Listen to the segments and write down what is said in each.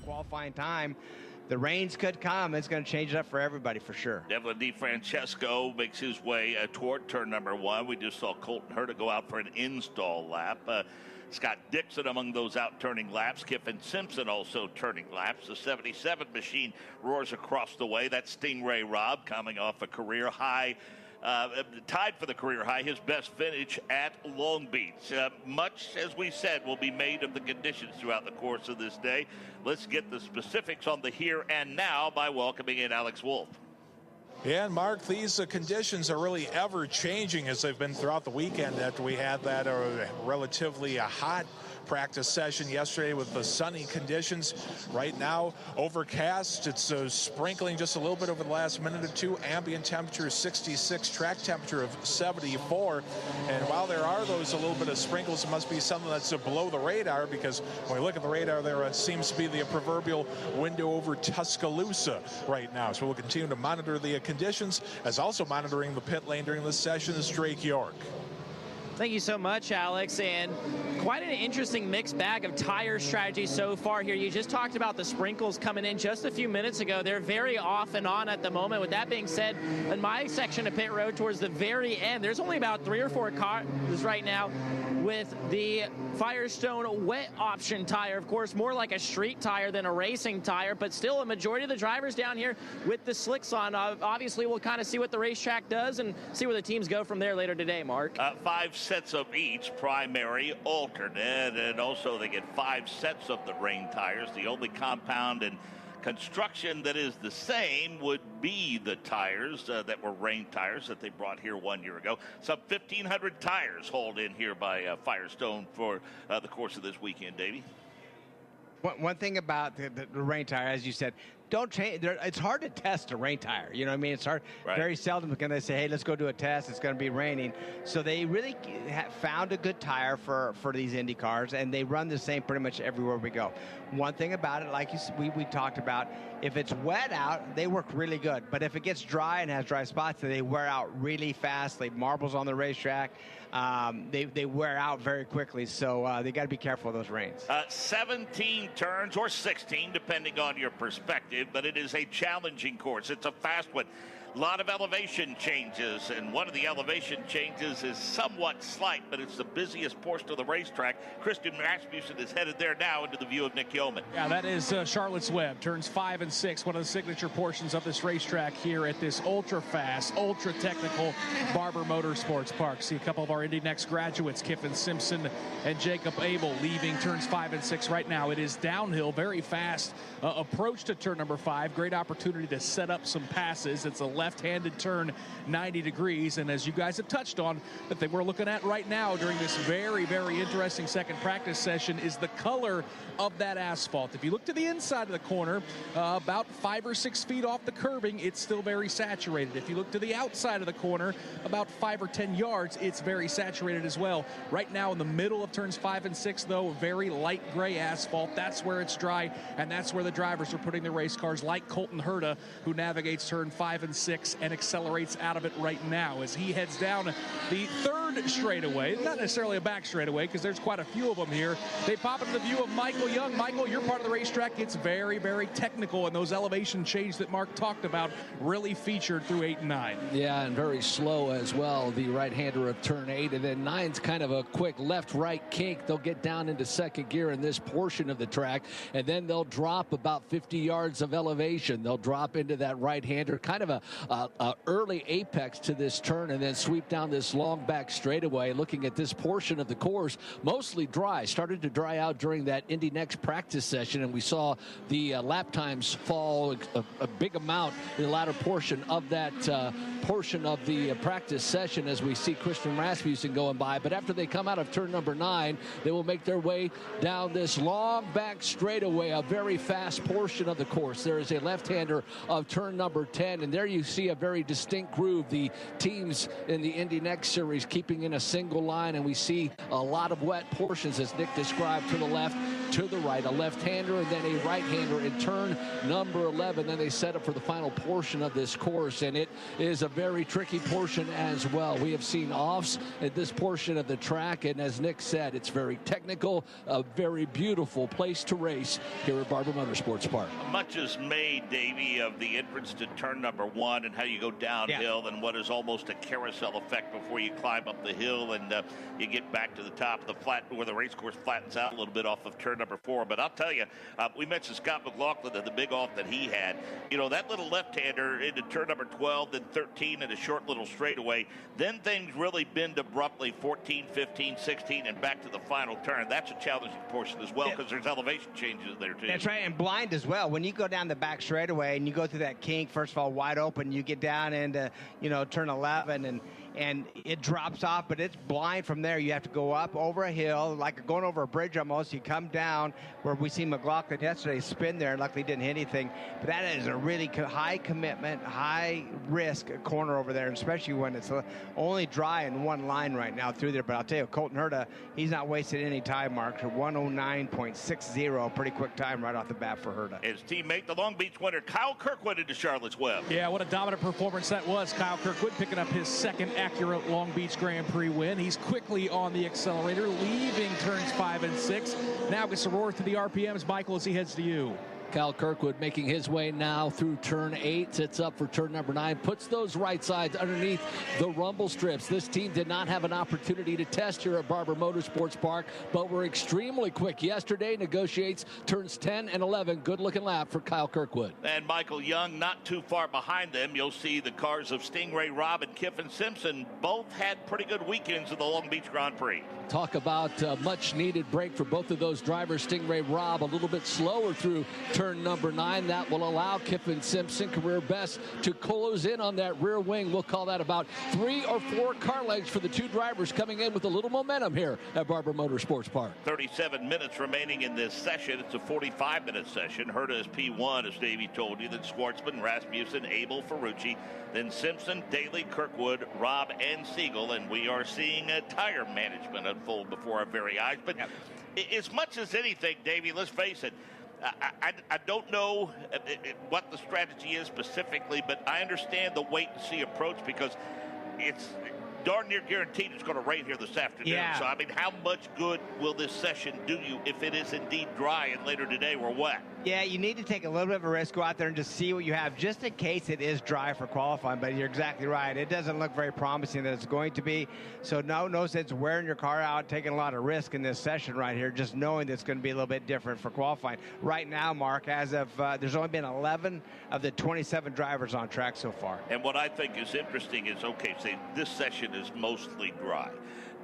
qualifying time. The rains could come. It's going to change it up for everybody for sure. Devlin DeFrancesco makes his way toward turn number 1. We just saw Colton Herta go out for an install lap. Scott Dixon among those out-turning laps. Kiffin Simpson also turning laps. The 77 machine roars across the way. That's Stingray Robb coming off a career high. Tied for the career high, his best finish at Long Beach. Much, as we said, will be made of the conditions throughout the course of this day. Let's get the specifics on the here and now by welcoming in Alex Wolf. Yeah, and Mark, these conditions are really ever-changing as they've been throughout the weekend after we had that relatively hot practice session yesterday with the sunny conditions. Right now, overcast. It's sprinkling just a little bit over the last minute or two. Ambient temperature is 66, track temperature of 74. And while there are those a little bit of sprinkles, it must be something that's below the radar, because when we look at the radar, there seems to be the proverbial window over Tuscaloosa right now. So we'll continue to monitor the conditions, as also monitoring the pit lane during this session is Drake York. Thank you so much, Alex. And quite an interesting mixed bag of tire strategy so far here. You just talked about the sprinkles coming in just a few minutes ago. They're very off and on at the moment. With that being said, in my section of pit road towards the very end, there's only about 3 or 4 cars right now with the Firestone wet option tire. Of course, more like a street tire than a racing tire, but still a majority of the drivers down here with the slicks on. Obviously, we'll kind of see what the racetrack does and see where the teams go from there later today, Mark. 5 sets of each, primary, alternate, and also they get 5 sets of the rain tires. The only compound and construction that is the same would be the tires that were rain tires that they brought here 1 year ago. Some 1,500 tires hauled in here by Firestone for the course of this weekend, Davey. One thing about the rain tire, as you said, don't change. It's hard to test a rain tire. You know what I mean? It's hard. Right. Very seldom can they say, hey, let's go do a test. It's going to be raining. So they really have found a good tire for these Indy cars, and they run the same pretty much everywhere we go. One thing about it, like we talked about, if it's wet out, they work really good. But if it gets dry and has dry spots, they wear out really fast. Like marbles on the racetrack, they wear out very quickly. So they got to be careful of those rains. 17 turns or 16, depending on your perspective. But it is a challenging course. It's a fast one. A lot of elevation changes, and one of the elevation changes is somewhat slight, but it's the busiest portion of the racetrack. Christian Rasmussen is headed there now into the view of Nick Yeoman. Yeah, that is Charlotte's Web, turns 5 and 6, one of the signature portions of this racetrack here at this ultra-fast, ultra-technical Barber Motorsports Park. See a couple of our Indy Next graduates, Kiffin Simpson and Jacob Abel, leaving turns 5 and 6 right now. It is downhill, very fast approach to turn number 5. Great opportunity to set up some passes. It's a left-handed turn, 90 degrees, and as you guys have touched on, that they were looking at right now during this very, very interesting second practice session is the color of that asphalt. If you look to the inside of the corner, about 5 or 6 feet off the curbing, it's still very saturated. If you look to the outside of the corner, about 5 or 10 yards, it's very saturated as well. Right now in the middle of turns 5 and 6, though, very light gray asphalt. That's where it's dry, and that's where the drivers are putting their race cars, like Colton Herta, who navigates turn 5 and 6 and accelerates out of it right now as he heads down the third straightaway. Not necessarily a back straightaway, because there's quite a few of them here. They pop into the view of Michael Young. Michael, you're part of the racetrack. It's very, very technical, and those elevation changes that Mark talked about really featured through 8 and 9. Yeah, and very slow as well, the right-hander of turn 8, and then 9's kind of a quick left-right kink. They'll get down into second gear in this portion of the track, and then they'll drop about 50 yards of elevation. They'll drop into that right-hander, kind of a early apex to this turn, and then sweep down this long back straightaway. Looking at this portion of the course, mostly dry. Started to dry out during that Indy Next practice session, and we saw the lap times fall a big amount in the latter portion of that portion of the practice session as we see Christian Rasmussen going by. But after they come out of turn number 9, they will make their way down this long back straightaway, a very fast portion of the course. There is a left-hander of turn number 10, and there you see a very distinct groove. The teams in the Indy Next series keeping in a single line, and we see a lot of wet portions, as Nick described, to the left to the right, a left-hander and then a right-hander in turn number 11. Then they set up for the final portion of this course, and it is a very tricky portion as well. We have seen offs at this portion of the track, and as Nick said, it's very technical, a very beautiful place to race here at Barber Motorsports Park. Much is made, Davey, of the entrance to turn number 1 and how you go downhill and what is almost a carousel effect before you climb up the hill and you get back to the top of the flat where the race course flattens out a little bit off of turn number 4. But I'll tell you, we mentioned Scott McLaughlin and the big off that he had. You know, that little left-hander into turn number 12, then 13 and a short little straightaway. Then things really bend abruptly, 14, 15, 16, and back to the final turn. That's a challenging portion as well because there's elevation changes there too. That's right, and blind as well. When you go down the back straightaway and you go through that kink, first of all, wide open, you get down into, you know, turn 11 and it drops off, but it's blind from there. You have to go up over a hill, like going over a bridge almost. You come down where we see McLaughlin yesterday spin there, and luckily didn't hit anything. But that is a really high commitment, high risk corner over there, especially when it's only dry in one line right now through there. But I'll tell you, Colton Herta, he's not wasted any time, Mark. 109.60, pretty quick time right off the bat for Herta. His teammate, the Long Beach winner, Kyle Kirkwood, into Charlotte's Web. Yeah, what a dominant performance that was. Kyle Kirkwood picking up his second accurate Long Beach Grand Prix win. He's quickly on the accelerator, leaving turns 5 and 6. Now gets to roar through the RPMs. Michael, as he heads to you. Kyle Kirkwood making his way now through turn 8, sits up for turn number 9, puts those right sides underneath the rumble strips. This team did not have an opportunity to test here at Barber Motorsports Park, but were extremely quick yesterday. Negotiates turns 10 and 11. Good looking lap for Kyle Kirkwood. And Michael Young not too far behind them. You'll see the cars of Stingray Robb and Kiffin Simpson both had pretty good weekends at the Long Beach Grand Prix. Talk about much needed break for both of those drivers. Stingray Robb a little bit slower through turn number 9. That will allow Kiffin Simpson, career best, to close in on that rear wing. We'll call that about 3 or 4 car lengths for the two drivers coming in with a little momentum here at Barber Motorsports Park. 37 minutes remaining in this session. It's a 45-minute session. Herta is P1, as Davey told you. Then Schwartzman, Rasmussen, Abel, Ferrucci. Then Simpson, Daly, Kirkwood, Robb, and Siegel. And we are seeing a tire management unfold before our very eyes. But as much as anything, Davey, let's face it, I don't know what the strategy is specifically, but I understand the wait-and-see approach because it's darn near guaranteed it's going to rain here this afternoon. Yeah. So, I mean, how much good will this session do you if it is indeed dry and later today we're wet? Yeah, you need to take a little bit of a risk, go out there and just see what you have, just in case it is dry for qualifying. But you're exactly right. It doesn't look very promising that it's going to be. So no sense wearing your car out, taking a lot of risk in this session right here, just knowing that it's going to be a little bit different for qualifying. Right now, Mark, as of there's only been 11 of the 27 drivers on track so far. And what I think is interesting is, okay, say this session is mostly dry.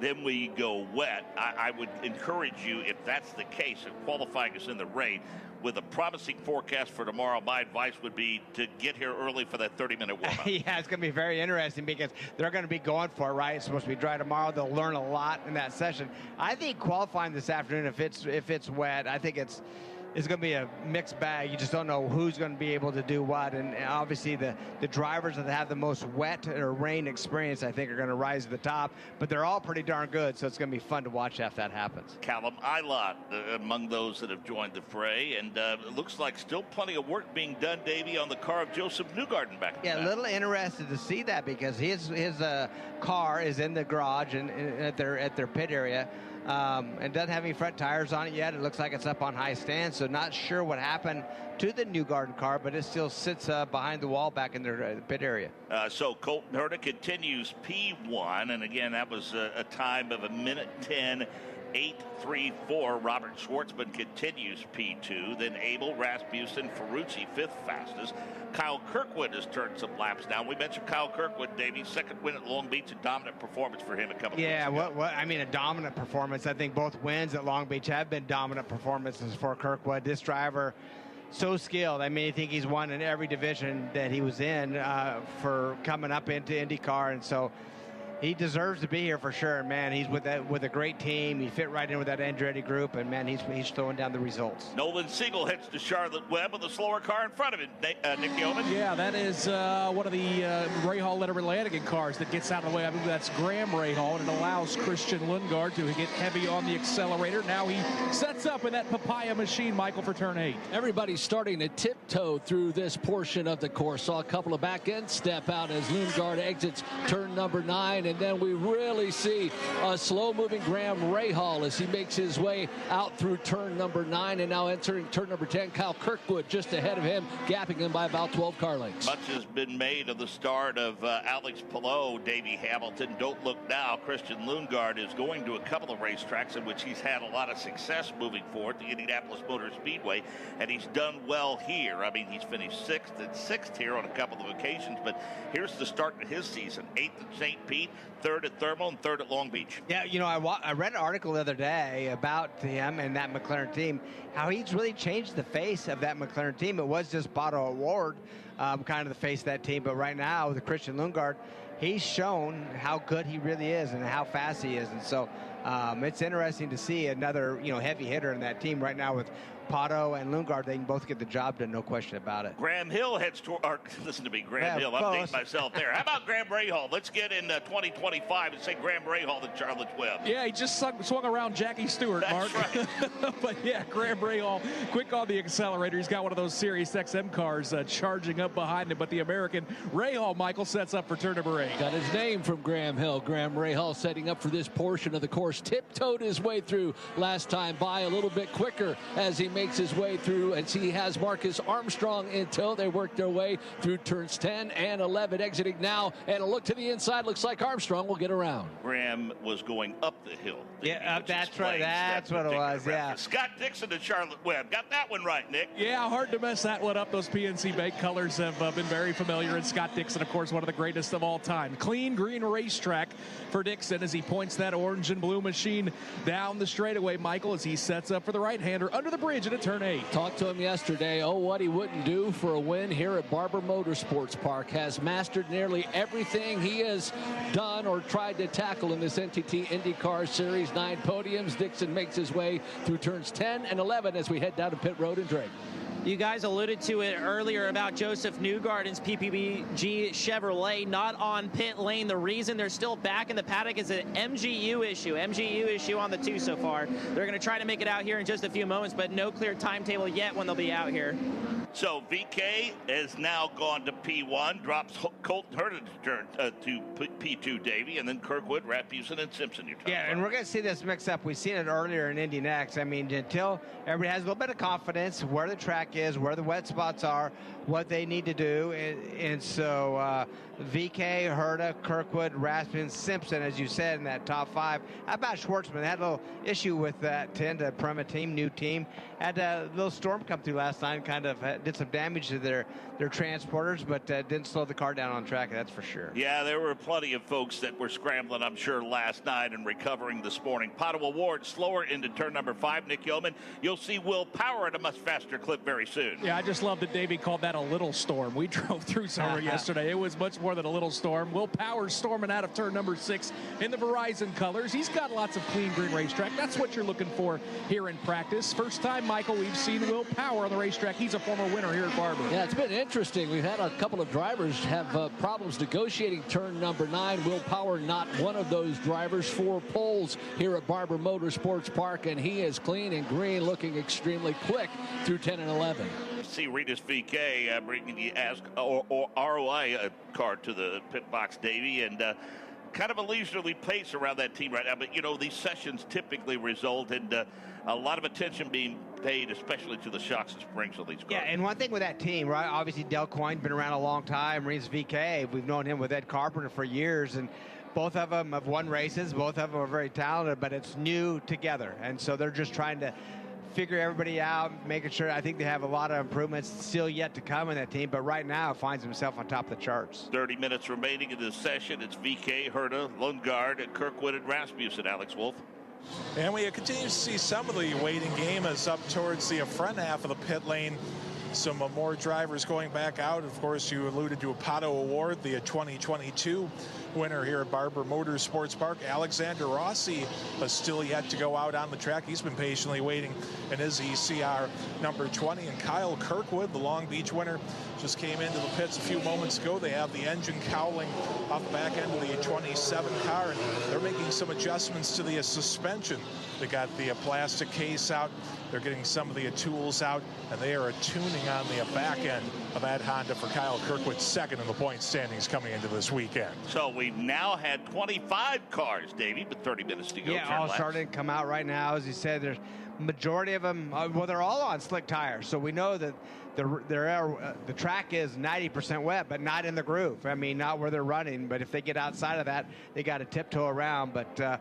Then we go wet. I would encourage you, if that's the case, if qualifying is in the rain, with a promising forecast for tomorrow, my advice would be to get here early for that 30-minute warm-up. Yeah, it's going to be very interesting because they're going to be going for it, right? It's supposed to be dry tomorrow. They'll learn a lot in that session. I think qualifying this afternoon, if it's wet, I think it's going to be a mixed bag. You just don't know who's going to be able to do what. And obviously the drivers that have the most wet or rain experience, I think, are going to rise to the top. But they're all pretty darn good, so it's going to be fun to watch if that happens. Callum Ilott among those that have joined the fray. And it looks like still plenty of work being done, Davey, on the car of Joseph Newgarden back. Yeah, a little interested to see that because his car is in the garage and at their pit area. And doesn't have any front tires on it yet. It looks like it's up on high stand, so not sure what happened to the Newgarden car, but it still sits behind the wall back in their pit area. So Colton Herta continues P1, and again, that was a time of 1:10.834. Robert Schwartzman continues P2. Then Abel, Rasmussen, Ferrucci, 5th fastest. Kyle Kirkwood has turned some laps now. We mentioned Kyle Kirkwood, Davies' second win at Long Beach, a dominant performance for him a couple of weeks ago. I mean, a dominant performance. I think both wins at Long Beach have been dominant performances for Kirkwood. This driver, so skilled. I mean, I think he's won in every division that he was in for coming up into IndyCar, and so he deserves to be here for sure. Man, he's with a great team. He fit right in with that Andretti group, and man, he's throwing down the results. Nolan Siegel heads to Charlotte Webb with a slower car in front of him. Nick Yeoman. Yeah, that is one of the Rahal Letterman Lanigan cars that gets out of the way. I believe that's Graham Rahal, and it allows Christian Lundgaard to get heavy on the accelerator. Now he sets up in that papaya machine, Michael, for turn 8. Everybody's starting to tiptoe through this portion of the course. Saw a couple of back end step out as Lundgaard exits turn number 9, and then we really see a slow-moving Graham Rahal as he makes his way out through turn number 9, and now entering turn number 10. Kyle Kirkwood just ahead of him, gapping him by about 12 car lengths. Much has been made of the start of Alex Palou, Davey Hamilton. Don't look now. Christian Lundgaard is going to a couple of racetracks in which he's had a lot of success moving forward, the Indianapolis Motor Speedway, and he's done well here. I mean, he's finished 6th and 6th here on a couple of occasions, but here's the start to his season. 8th at St. Pete, 3rd at Thermal, and 3rd at Long Beach. Yeah, you know, I read an article the other day about him and that McLaren team, how he's really changed the face of that McLaren team. It was just Pato O'Ward, kind of the face of that team, but right now with Christian Lundgaard, he's shown how good he really is and how fast he is, and so it's interesting to see another, you know, heavy hitter in that team right now with Pato and Lundgaard. They can both get the job done, no question about it. Graham Hill heads toward, or listen to me, Graham Hill, I'm dating myself there. How about Graham Rahal? Let's get in 2025 and say Graham Rahal to Charlotte Webb. Yeah, he just swung around Jackie Stewart, Mark. That's right. But yeah, Graham Rahal, quick on the accelerator. He's got one of those Sirius XM cars charging up behind him, but the American Rahal, Michael, sets up for turn number 8. Got his name from Graham Hill. Graham Rahal setting up for this portion of the course. Tiptoed his way through last time by, a little bit quicker as he makes his way through, and he has Marcus Armstrong until they work their way through turns 10 and 11, exiting now, and a look to the inside. Looks like Armstrong will get around. Graham was going up the hill. Yeah, that's right. That's what it was, yeah. Scott Dixon to Charlotte Webb. Got that one right, Nick. Yeah, hard to mess that one up. Those PNC Bank colors have been very familiar, and Scott Dixon, of course, one of the greatest of all time. Clean green racetrack for Dixon as he points that orange and blue machine down the straightaway, Michael, as he sets up for the right-hander under the bridge into turn 8. Talked to him yesterday. Oh, what he wouldn't do for a win here at Barber Motorsports Park. Has mastered nearly everything he has done or tried to tackle in this NTT IndyCar Series. 9 podiums. Dixon makes his way through turns 10 and 11 as we head down to pit road and Drake. You guys alluded to it earlier about Joseph Newgarden's PPG Chevrolet not on pit lane. The reason they're still back in the paddock is an MGU issue on the 2 so far. They're going to try to make it out here in just a few moments, but no clear timetable yet when they'll be out here. So VK has now gone to P1, drops Colton Herta to P2, Davey, and then Kirkwood, Rasmussen, and Simpson. Yeah, and we're going to see this mix up. We've seen it earlier in Indy Next. I mean, until everybody has a little bit of confidence where the track is, where the wet spots are, what they need to do. And so VK, Herta, Kirkwood, Rasmussen, Simpson, as you said, in that top 5. How about Schwartzman? They had a little issue with that 10 to Prema team, new team. Had a little storm come through last night, kind of did some damage to their transporters, but didn't slow the car down on track, that's for sure. Yeah, there were plenty of folks that were scrambling, I'm sure, last night and recovering this morning. Pato O'Ward slower into turn number 5, Nick Yeoman. You'll see Will Power at a much faster clip very soon. Yeah, I just love that Davey called that a little storm. We drove through somewhere yesterday. It was much more than a little storm. Will Power storming out of turn number 6 in the Verizon colors. He's got lots of clean green racetrack. That's what you're looking for here in practice. First time, Michael, we've seen Will Power on the racetrack. He's a former winner here at Barber. Yeah, it's been interesting. We've had a couple of drivers have problems negotiating turn number 9. Will Power not one of those drivers. 4 poles here at Barber Motorsports Park, and he is clean and green, looking extremely quick through 10 and 11. See Regis VK bringing the ROI card to the pit box, Davey, and kind of a leisurely pace around that team right now. But, you know, these sessions typically result in a lot of attention being paid, especially to the shocks and springs of these cars. Yeah, and one thing with that team, right, obviously Del Coyne been around a long time. Regis VK, we've known him with Ed Carpenter for years, and both of them have won races. Both of them are very talented, but it's new together. And so they're just trying to figure everybody out, making sure. I think they have a lot of improvements still yet to come in that team, but right now finds himself on top of the charts. 30 minutes remaining in this session. It's VK, Herta, Lundgaard, and Kirkwood and Rasmussen. Alex Wolf. And we continue to see some of the waiting game as up towards the front half of the pit lane. some more drivers going back out. Of course, you alluded to Pato Award, the 2022 winner here at Barber Motorsports Park. Alexander Rossi is still yet to go out on the track. He's been patiently waiting in his ECR number 20. And Kyle Kirkwood, the Long Beach winner, just came into the pits a few moments ago. They have the engine cowling off the back end of the 27 car, and they're making some adjustments to the suspension. They got the plastic case out. They're getting some of the tools out, and they are tuning on the back end of that Honda for Kyle Kirkwood, second in the point standings coming into this weekend. So we've now had 25 cars, Davey, but 30 minutes to go. Yeah, all starting to come out right now. As you said, there's majority of them, well, they're all on slick tires, so we know that the track is 90% wet, but not in the groove. I mean, not where they're running, but if they get outside of that, they got to tiptoe around. But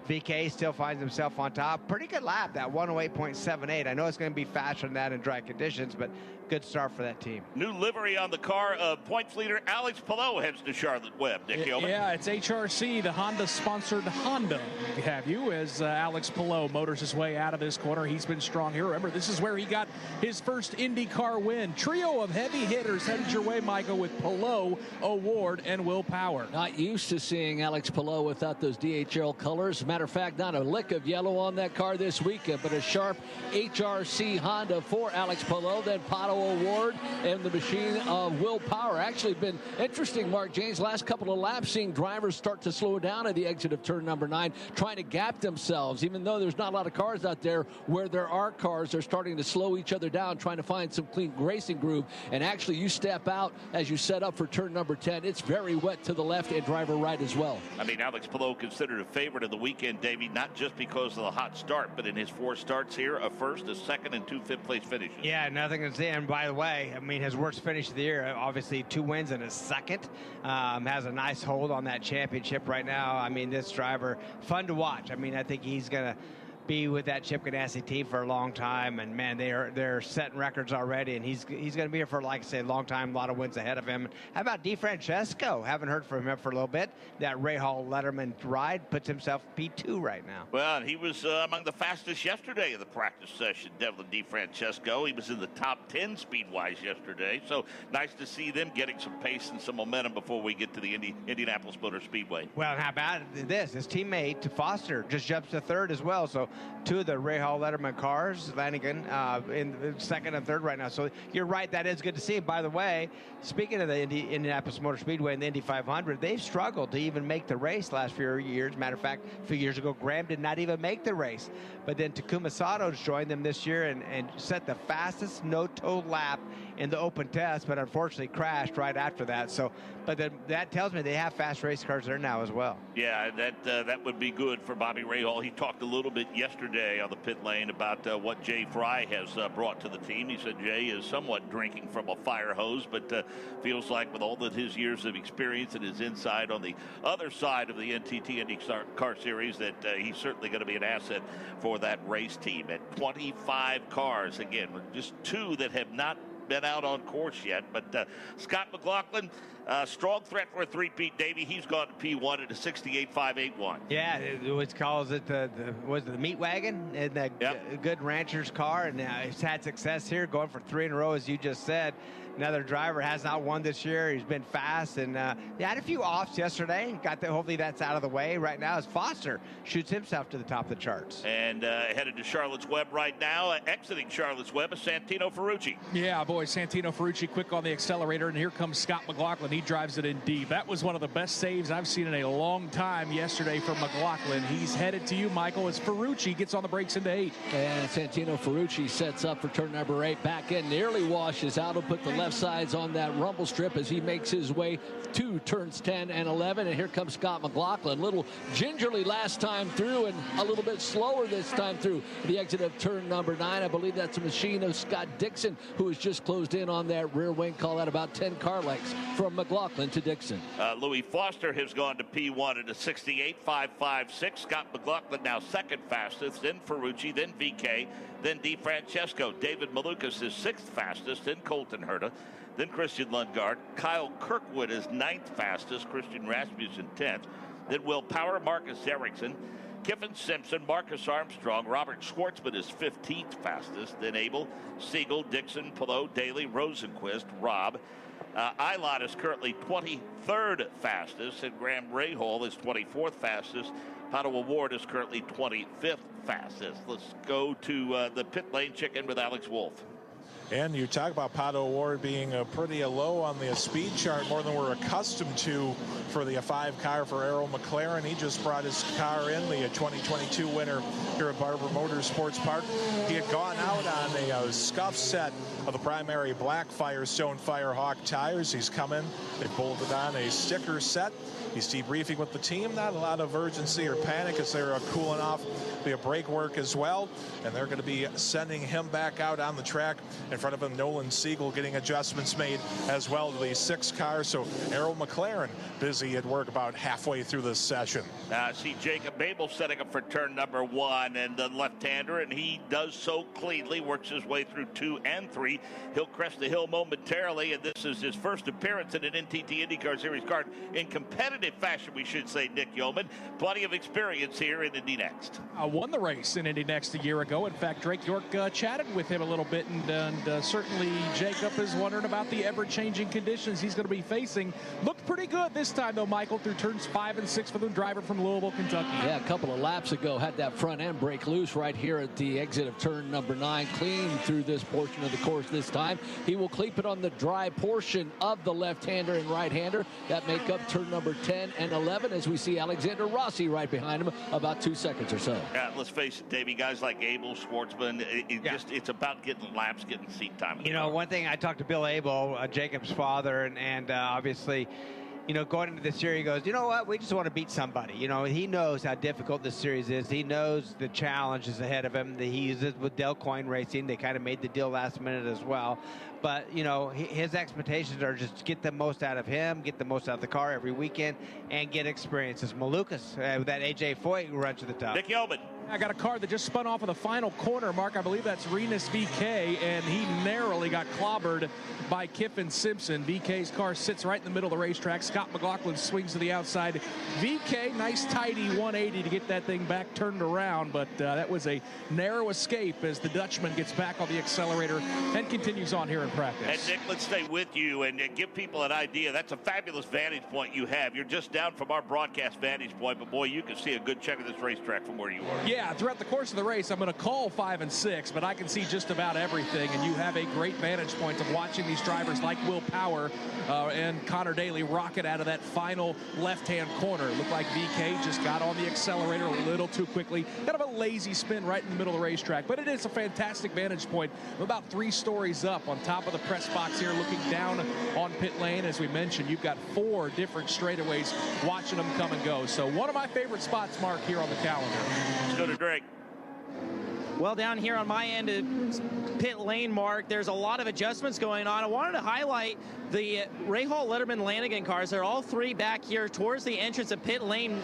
VK still finds himself on top. Pretty good lap, that 108.78. I know it's going to be faster than that in dry conditions, but good start for that team. New livery on the car of points leader Alex Palou heads to Charlotte Webb. Nick Yeoman. Yeah, it's HRC, the Honda-sponsored Honda, have you, as Alex Palou motors his way out of this corner. He's been strong here. Remember, this is where he got his first IndyCar win. Trio of heavy hitters headed your way, Michael, with Palou, Award, and Will Power. Not used to seeing Alex Palou without those DHL colors. Matter of fact, not a lick of yellow on that car this weekend, but a sharp HRC Honda for Alex Palou. Then Pato Award and the machine of Will Power. Actually been interesting, Mark James, last couple of laps, seeing drivers start to slow down at the exit of turn number 9, trying to gap themselves. Even though there's not a lot of cars out there, where there are cars, they're starting to slow each other down, trying to find some clean racing groove. And actually, you step out as you set up for turn number 10. It's very wet to the left and driver right as well. I mean, Alex Palou considered a favorite of the weekend, Davey, not just because of the hot start, but in his 4 starts here, a first, a second, and 2 fifth-place finishes. Yeah, nothing to say. And by the way, I mean, his worst finish of the year, obviously 2 wins and a second. Has a nice hold on that championship right now. I mean, this driver, fun to watch. I mean, I think he's going to be with that Chip Ganassi team for a long time, and man, they're setting records already, and he's going to be here for, like I say, a long time. A lot of wins ahead of him. How about DeFrancesco? Haven't heard from him for a little bit. That Ray Hall Letterman ride puts himself P2 right now. Well, and he was among the fastest yesterday in the practice session, Devlin DeFrancesco. He was in the top 10 speed-wise yesterday, so nice to see them getting some pace and some momentum before we get to the Indianapolis Motor Speedway. Well, and how about this? His teammate, Foster, just jumps to third as well, so 2 of the Ray Hall Letterman cars, Lanigan, in second and third right now. So you're right, that is good to see. By the way, speaking of the Indianapolis Motor Speedway and the Indy 500, they've struggled to even make the race last few years. Matter of fact, a few years ago, Graham did not even make the race. But then Takuma Sato's joined them this year and set the fastest no-toe lap in the open test, but unfortunately crashed right after that. So, but that tells me they have fast race cars there now as well. Yeah, that would be good for Bobby Rahal. He talked a little bit yesterday on the pit lane about what Jay Fry has brought to the team. He said Jay is somewhat drinking from a fire hose, but feels like with all of his years of experience and his insight on the other side of the NTT IndyCar Series, that he's certainly going to be an asset for that race team. At 25 cars, again, just 2 that have not been out on course yet, but Scott McLaughlin, strong threat for a three-peat, Davey. He's gone to P1 at a 68.581. Yeah, it calls it the meat wagon and the good rancher's car, and he's had success here, going for 3 in a row, as you just said. Another driver has not won this year. He's been fast, and he had a few offs yesterday. Hopefully that's out of the way right now as Foster shoots himself to the top of the charts. And headed to Charlotte's Web right now, exiting Charlotte's Web is Santino Ferrucci. Yeah, boy, Santino Ferrucci quick on the accelerator, and here comes Scott McLaughlin. He drives it in deep. That was one of the best saves I've seen in a long time yesterday from McLaughlin. He's headed to you, Michael, as Ferrucci gets on the brakes into 8. And Santino Ferrucci sets up for turn number 8. Back in, nearly washes out. He'll put the left sides on that rumble strip as he makes his way to turns 10 and 11. And here comes Scott McLaughlin. A little gingerly last time through and a little bit slower this time through the exit of turn number 9. I believe that's a machine of Scott Dixon, who has just closed in on that rear wing. Call that about 10 car lengths from McLaughlin to Dixon. Louis Foster has gone to P1 at a 68.556. Scott McLaughlin now second fastest, then Ferrucci, then VK, then DeFrancesco. David Malukas is 6th fastest, then Colton Herta, then Christian Lundgaard. Kyle Kirkwood is 9th fastest, Christian Rasmussen 10th. Then Will Power, Marcus Ericsson, Kiffin Simpson, Marcus Armstrong, Robert Schwartzman is 15th fastest. Then Abel, Siegel, Dixon, Pillow, Daly, Rosenquist, Robb. Eilot is currently 23rd fastest, and Graham Rahal is 24th fastest. Pato Award is currently 25th fastest. Let's go to the pit lane check-in with Alex Wolf. And you talk about Pato Award being pretty low on the speed chart, more than we're accustomed to for the 5 car for Errol McLaren. He just brought his car in, the 2022 winner here at Barber Motorsports Park. He had gone out on a scuff set of the primary black Firestone Firehawk tires. He's come in, they bolted on a sticker set. He's debriefing with the team. Not a lot of urgency or panic as they're cooling off. Be a brake work as well, and they're going to be sending him back out on the track. In front of him, Nolan Siegel getting adjustments made as well to the 6 car. So Errol McLaren busy at work about halfway through this session. I see Jacob Babel setting up for turn number 1, and the left-hander, and he does so cleanly, works his way through 2 and 3. He'll crest the hill momentarily, and this is his first appearance in an NTT IndyCar Series car in competitive fashion, we should say, Nick Yeoman. Plenty of experience here in Indy Next. Won the race in Indy Next a year ago. In fact, Drake York chatted with him a little bit, and certainly Jacob is wondering about the ever-changing conditions he's going to be facing. Looked pretty good this time, though, Michael, through turns 5 and 6 for the driver from Louisville, Kentucky. Yeah, a couple of laps ago, had that front end break loose right here at the exit of turn number 9. Clean through this portion of the course this time. He will keep it on the dry portion of the left-hander and right-hander. That make up turn number 10 and 11 as we see Alexander Rossi right behind him, about 2 seconds or so. Yeah, let's face it, Davey, guys like Abel, Schwartzman, it's about getting laps, getting seat time. You know, one thing, I talked to Bill Abel, Jacob's father, and obviously, you know, going into the series, he goes, you know what, we just want to beat somebody. You know, he knows how difficult this series is. He knows the challenges ahead of him that he uses with Del Coyne Racing. They kind of made the deal last minute as well. But, you know, his expectations are just to get the most out of him, get the most out of the car every weekend, and get experiences. Malukas, with that A.J. Foyt who runs to the top. Nick Yeoman. I got a car that just spun off of the final corner, Mark. I believe that's Renus VK, and he narrowly got clobbered by Kiffin Simpson. VK's car sits right in the middle of the racetrack. Scott McLaughlin swings to the outside. VK, nice tidy 180 to get that thing back turned around, but that was a narrow escape as the Dutchman gets back on the accelerator and continues on here in practice. And Nick, let's stay with you and give people an idea. That's a fabulous vantage point you have. You're just down from our broadcast vantage point, but boy, you can see a good chunk of this racetrack from where you are. Yeah, throughout the course of the race, I'm going to call 5 and 6, but I can see just about everything, and you have a great vantage point of watching these drivers like Will Power and Connor Daly rocket out of that final left-hand corner. It looked like VK just got on the accelerator a little too quickly. Kind of a lazy spin right in the middle of the racetrack, but it is a fantastic vantage point. About 3 stories up on top of the press box here, looking down on pit lane. As we mentioned, you've got 4 different straightaways watching them come and go. So one of my favorite spots, Mark, here on the calendar. Let's go to Drake. Well, down here on my end of pit lane, Mark, there's a lot of adjustments going on. I wanted to highlight the Rahal, Letterman, Lanigan cars. They're all 3 back here towards the entrance of pit lane,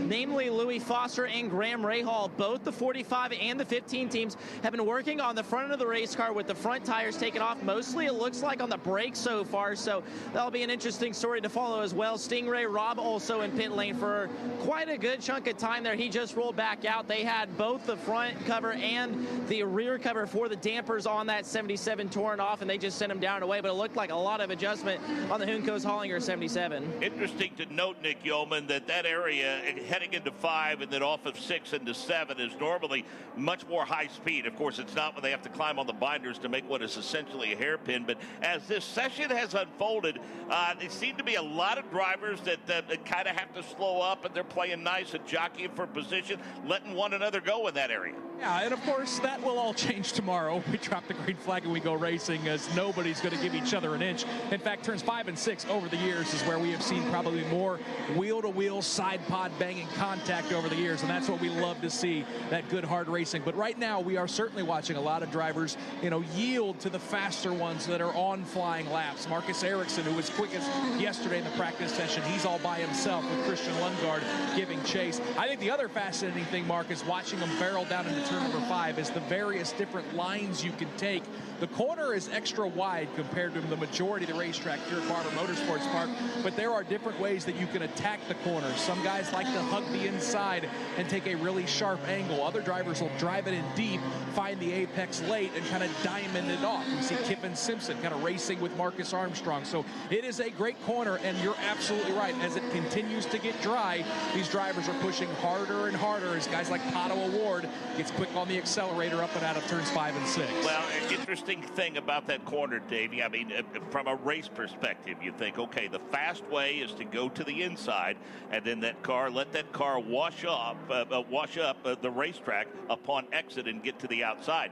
namely Louis Foster and Graham Rahal. Both the 45 and the 15 teams have been working on the front of the race car with the front tires taken off. Mostly, it looks like, on the brakes so far, so that'll be an interesting story to follow as well. Stingray Robb also in pit lane for quite a good chunk of time there. He just rolled back out. They had both the front cover and the rear cover for the dampers on that 77 torn off, and they just sent him down and away, but it looked like a lot of adjustment on the Hunkos Hollinger 77. Interesting to note, Nick Yeoman, that area heading into 5 and then off of 6 into 7 is normally much more high speed. Of course, it's not when they have to climb on the binders to make what is essentially a hairpin, but as this session has unfolded, there seem to be a lot of drivers that kind of have to slow up, and they're playing nice and jockeying for position, letting one another go in that area. Yeah, and of course, that will all change tomorrow. We drop the green flag and we go racing, as nobody's going to give each other an inch. In fact, turns 5 and 6 over the years is where we have seen probably more wheel-to-wheel side pod banging contact over the years, and that's what we love to see, that good hard racing. But right now, we are certainly watching a lot of drivers, you know, yield to the faster ones that are on flying laps. Marcus Ericsson, who was quickest yesterday in the practice session, he's all by himself with Christian Lundgaard giving chase. I think the other fascinating thing, Mark, is watching them barrel down into turn number 5 is the various different lines you can take. The corner is extra wide compared to the majority of the racetrack here at Barber Motorsports Park, but there are different ways that you can attack the corner. Some guys like to hug the inside and take a really sharp angle. Other drivers will drive it in deep, find the apex late, and kind of diamond it off. We see Kiffin Simpson kind of racing with Marcus Armstrong. So it is a great corner, and you're absolutely right. As it continues to get dry, these drivers are pushing harder and harder as guys like Pato O'Ward gets quick on the accelerator up and out of turns 5 and 6. Well, an interesting thing about that corner, Davey, I mean, from a race perspective, you think, okay, the fast way is to go to the inside, and then let that car wash up the racetrack upon exit and get to the outside.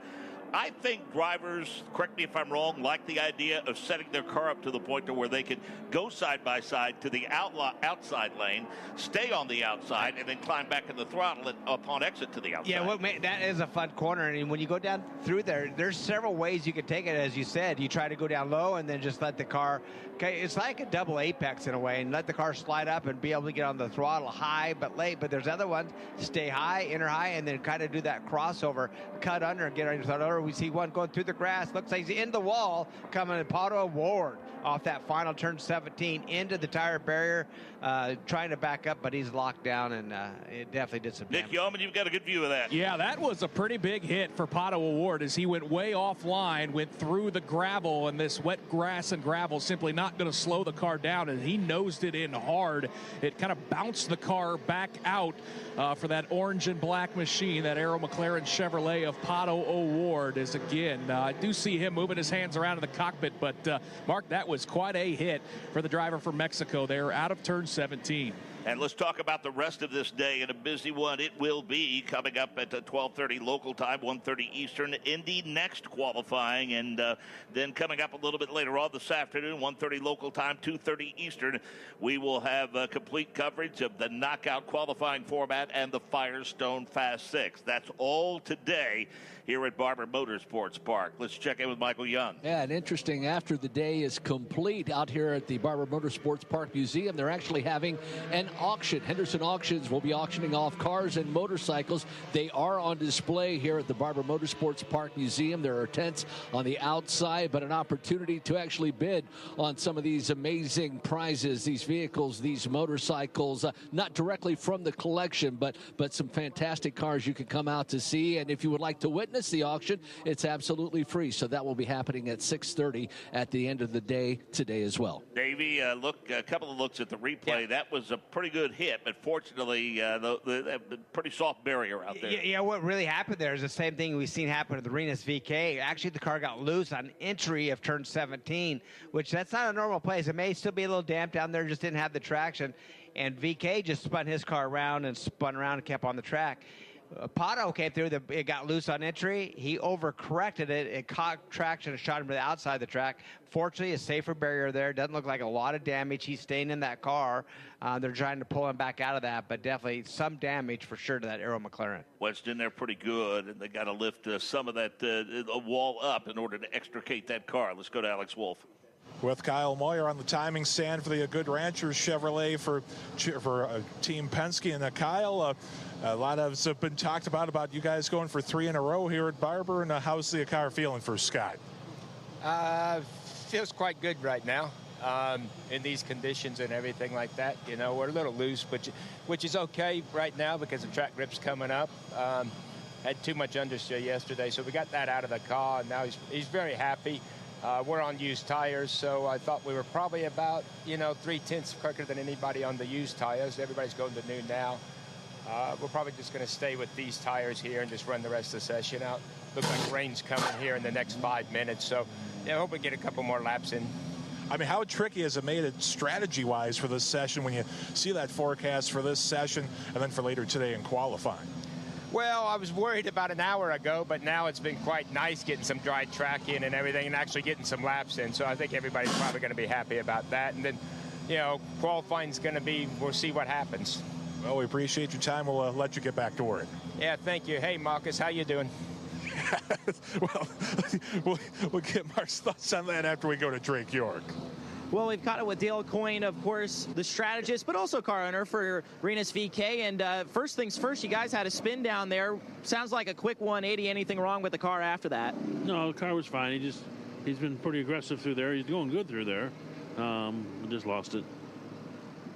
I think drivers, correct me if I'm wrong, like the idea of setting their car up to the point to where they can go side by side to the outside lane, stay on the outside, and then climb back in the throttle upon exit to the outside. Yeah, well, that is a fun corner. And when you go down through there, there's several ways you can take it. As you said, you try to go down low and then just let the car, okay, it's like a double apex in a way, and let the car slide up and be able to get on the throttle high but late. But there's other ones, stay high, enter high, and then kind of do that crossover, cut under and get on your throttle. We see one going through the grass. Looks like he's in the wall, coming to Pato O'Ward off that final turn 17 into the tire barrier, trying to back up, but he's locked down, and it definitely did some damage. Nick Yeoman, you've got a good view of that. Yeah, that was a pretty big hit for Pato O'Ward as he went way offline, went through the gravel, and this wet grass and gravel simply not going to slow the car down, and he nosed it in hard. It kind of bounced the car back out for that orange and black machine, that Arrow McLaren Chevrolet of Pato O'Ward. Is again, I do see him moving his hands around in the cockpit, but Mark, that was quite a hit for the driver from Mexico there out of turn 17. And let's talk about the rest of this day, and a busy one it will be, coming up at 12:30 local time, 1:30 Eastern. Indy next qualifying, and then coming up a little bit later on this afternoon, 1:30 local time, 2:30 Eastern, we will have complete coverage of the knockout qualifying format and the Firestone Fast 6. That's all today here at Barber Motorsports Park. Let's check in with Michael Young. Yeah, and interesting, after the day is complete out here at the Barber Motorsports Park Museum, they're actually having an auction. Henderson Auctions will be auctioning off cars and motorcycles. They are on display here at the Barber Motorsports Park Museum. There are tents on the outside, but an opportunity to actually bid on some of these amazing prizes, these vehicles, these motorcycles, not directly from the collection, but some fantastic cars you can come out to see. And if you would like to witness the auction, it's absolutely free. So that will be happening at 6:30 at the end of the day today as well. Davey, a couple of looks at the replay. Yeah. That was a pretty good hit, but fortunately, the pretty soft barrier out there. Yeah, what really happened there is the same thing we've seen happen to the Renus VK. Actually, the car got loose on entry of turn 17, which that's not a normal place. It may still be a little damp down there, just didn't have the traction. And VK just spun his car around and spun around and kept on the track. Pato came through, it got loose on entry. He overcorrected it. It caught traction and shot him to the outside of the track. Fortunately, a safer barrier there. Doesn't look like a lot of damage. He's staying in that car. They're trying to pull him back out of that, but definitely some damage for sure to that Arrow McLaren. Wedged in there pretty good, and they got to lift some of that wall up in order to extricate that car. Let's go to Alex Wolf. With Kyle Moyer on the timing stand for the Good Ranchers Chevrolet for Team Penske. And Kyle, a lot of has been talked about you guys going for 3 in a row here at Barber. And how's the car feeling for Scott? Feels quite good right now in these conditions and everything like that. You know, we're a little loose, which is okay right now because the track grip's coming up. Had too much understeer yesterday, so we got that out of the car. And now he's very happy. We're on used tires, so I thought we were probably about, 3/10 quicker than anybody on the used tires. Everybody's going to new now. We're probably just going to stay with these tires here and just run the rest of the session out. Looks like rain's coming here in the next 5 minutes, so yeah, I hope we get a couple more laps in. I mean, how tricky has it made it strategy-wise for this session when you see that forecast for this session and then for later today in qualifying? Well, I was worried about an hour ago, but now it's been quite nice getting some dry track in and everything and actually getting some laps in. So I think everybody's probably going to be happy about that. And then, qualifying's going to be, we'll see what happens. Well, we appreciate your time. We'll let you get back to work. Yeah, thank you. Hey, Marcus, how you doing? Well, we'll get Mark's thoughts on that after we go to Drake York. Well, we've caught it with Dale Coyne, of course, the strategist, but also car owner for Rinus VeeKay. And first things first, you guys had a spin down there. Sounds like a quick 180. Anything wrong with the car after that? No, the car was fine. He's been pretty aggressive through there. He's going good through there. Just lost it.